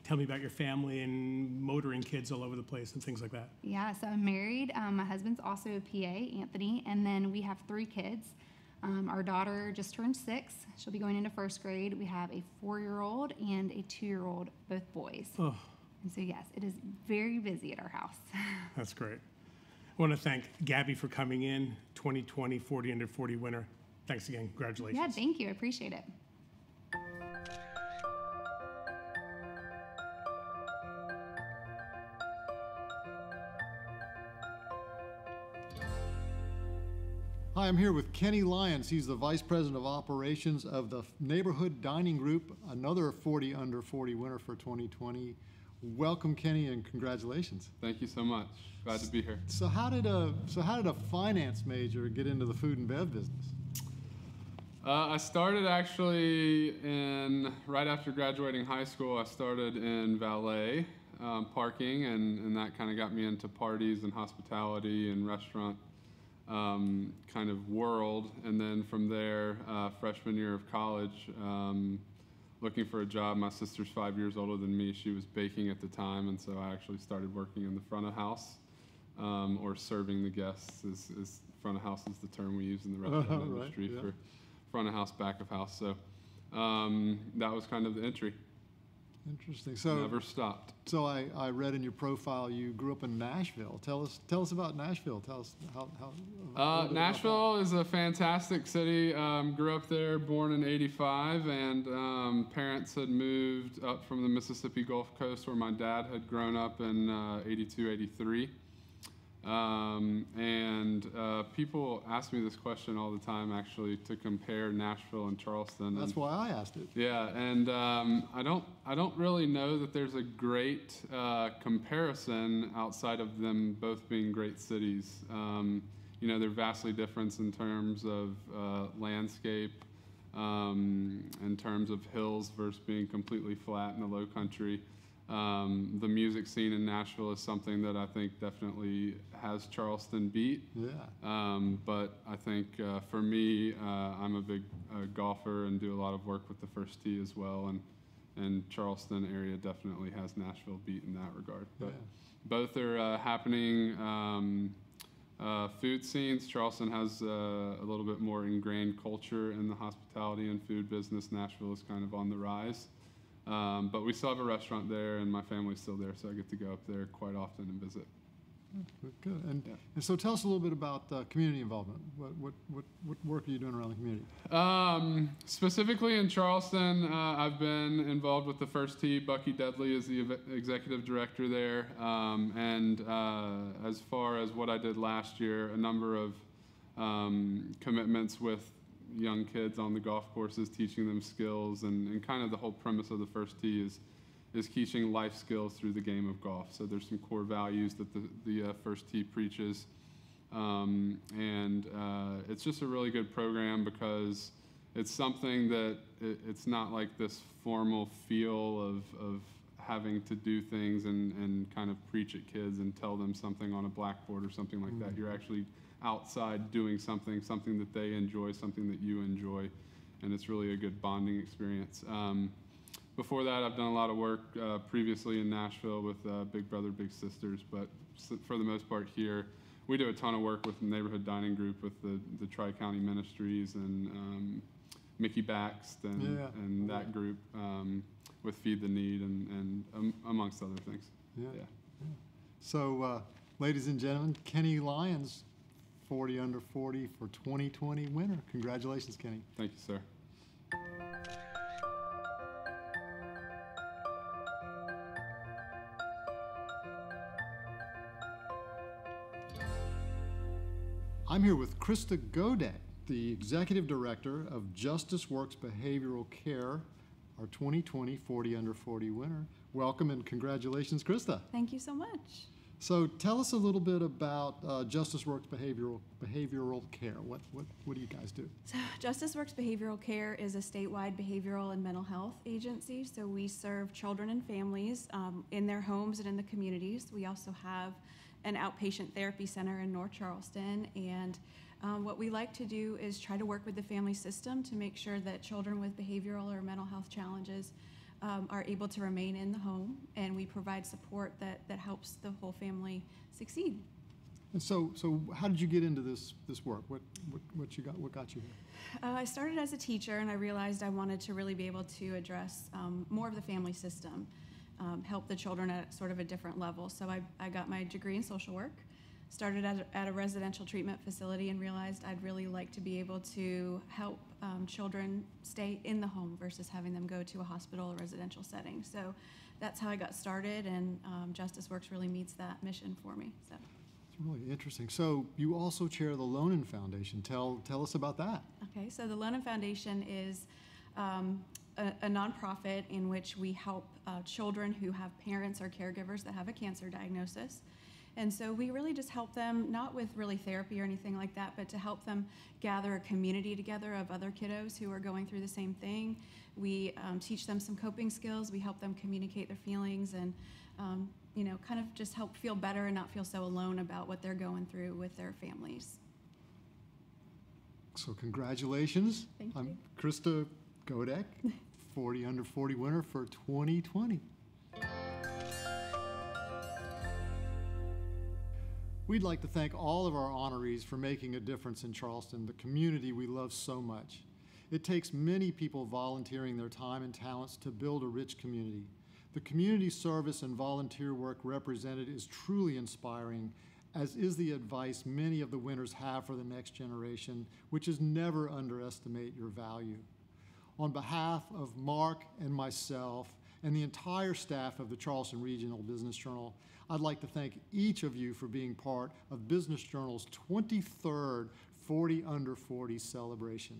tell me about your family and motoring kids all over the place and things like that. Yeah, so I'm married. My husband's also a PA, Anthony, and then we have 3 kids. Our daughter just turned 6. She'll be going into 1st grade. We have a 4-year-old and a 2-year-old, both boys. Oh. And so, yes, it is very busy at our house. That's great. I want to thank Gabby for coming in, 2020 40 under 40 winner. Thanks again. Congratulations. Yeah, thank you. I appreciate it. Hi, I'm here with Kenny Lyons. He's the Vice President of Operations of the Neighborhood Dining Group, another 40 under 40 winner for 2020. Welcome, Kenny, and congratulations. Thank you so much. Glad to be here. So how did a finance major get into the food and bev business? I started actually right after graduating high school. I started in valet parking, and that kind of got me into parties and hospitality and restaurant kind of world. And then from there, freshman year of college, looking for a job. My sister's 5 years older than me. She was baking at the time, and so I actually started working in the front of house, or serving the guests. Is front of house is the term we use in the restaurant industry for front of house, back of house. So that was kind of the entry. Interesting. So never stopped. So I read in your profile you grew up in Nashville. Tell us about Nashville. Tell us how Nashville is a fantastic city. Grew up there, born in '85, and parents had moved up from the Mississippi Gulf Coast where my dad had grown up in '82, '83. People ask me this question all the time, actually, to compare Nashville and Charleston. That's why I asked it. Yeah, and I don't really know that there's a great comparison outside of them both being great cities. They're vastly different in terms of landscape, in terms of hills versus being completely flat in the Lowcountry. The music scene in Nashville is something that I think definitely has Charleston beat. Yeah. But I think for me, I'm a big golfer and do a lot of work with the First Tee as well, and Charleston area definitely has Nashville beat in that regard. But both are happening food scenes. Charleston has a little bit more ingrained culture in the hospitality and food business. Nashville is kind of on the rise. But we still have a restaurant there, and my family's still there, so I get to go up there quite often and visit. Good. And so tell us a little bit about community involvement. What work are you doing around the community? Specifically in Charleston, I've been involved with the First Tee. Bucky Dudley is the executive director there. As far as what I did last year, a number of commitments with young kids on the golf courses, teaching them skills, and kind of the whole premise of the First Tee is teaching life skills through the game of golf. So there's some core values that the First Tee preaches, it's just a really good program because it's something that it's not like this formal feel of having to do things and kind of preach at kids and tell them something on a blackboard or something like that. You're actually outside doing something that they enjoy, something that you enjoy, and it's really a good bonding experience. Before that, I've done a lot of work previously in Nashville with Big Brother, Big Sisters, but for the most part here, we do a ton of work with the Neighborhood Dining Group, with the Tri-County Ministries and Mickey Baxt and that group, with Feed the Need and amongst other things. Yeah. So, ladies and gentlemen, Kenny Lyons, 40 under 40 for 2020 winner. Congratulations, Kenny. Thank you, sir. I'm here with Krista Godek, the Executive Director of Justice Works Behavioral Care, our 2020 40 under 40 winner. Welcome and congratulations, Krista. Thank you so much. So tell us a little bit about Justice Works Behavioral Care. What do you guys do? So Justice Works Behavioral Care is a statewide behavioral and mental health agency. So we serve children and families in their homes and in the communities. We also have an outpatient therapy center in North Charleston, and what we like to do is try to work with the family system to make sure that children with behavioral or mental health challenges are able to remain in the home, and we provide support that helps the whole family succeed. And so how did you get into this work? What got you here? I started as a teacher, and I realized I wanted to really be able to address more of the family system, help the children at sort of a different level. So I got my degree in social work, started at a residential treatment facility, and realized I'd really like to be able to help children stay in the home versus having them go to a hospital or residential setting. So that's how I got started, and Justice Works really meets that mission for me. So it's really interesting. So you also chair the Lonan Foundation. Tell us about that. Okay, so the Lonan Foundation is a nonprofit in which we help children who have parents or caregivers that have a cancer diagnosis. And so we really just help them, not with really therapy or anything like that, but to help them gather a community together of other kiddos who are going through the same thing. We teach them some coping skills. We help them communicate their feelings and, kind of just help feel better and not feel so alone about what they're going through with their families. So congratulations. Thank you. I'm Krista Godek, 40 under 40 winner for 2020. We'd like to thank all of our honorees for making a difference in Charleston, the community we love so much. It takes many people volunteering their time and talents to build a rich community. The community service and volunteer work represented is truly inspiring, as is the advice many of the winners have for the next generation, which is never underestimate your value. On behalf of Mark and myself and the entire staff of the Charleston Regional Business Journal, I'd like to thank each of you for being part of Business Journal's 23rd 40 Under 40 celebration.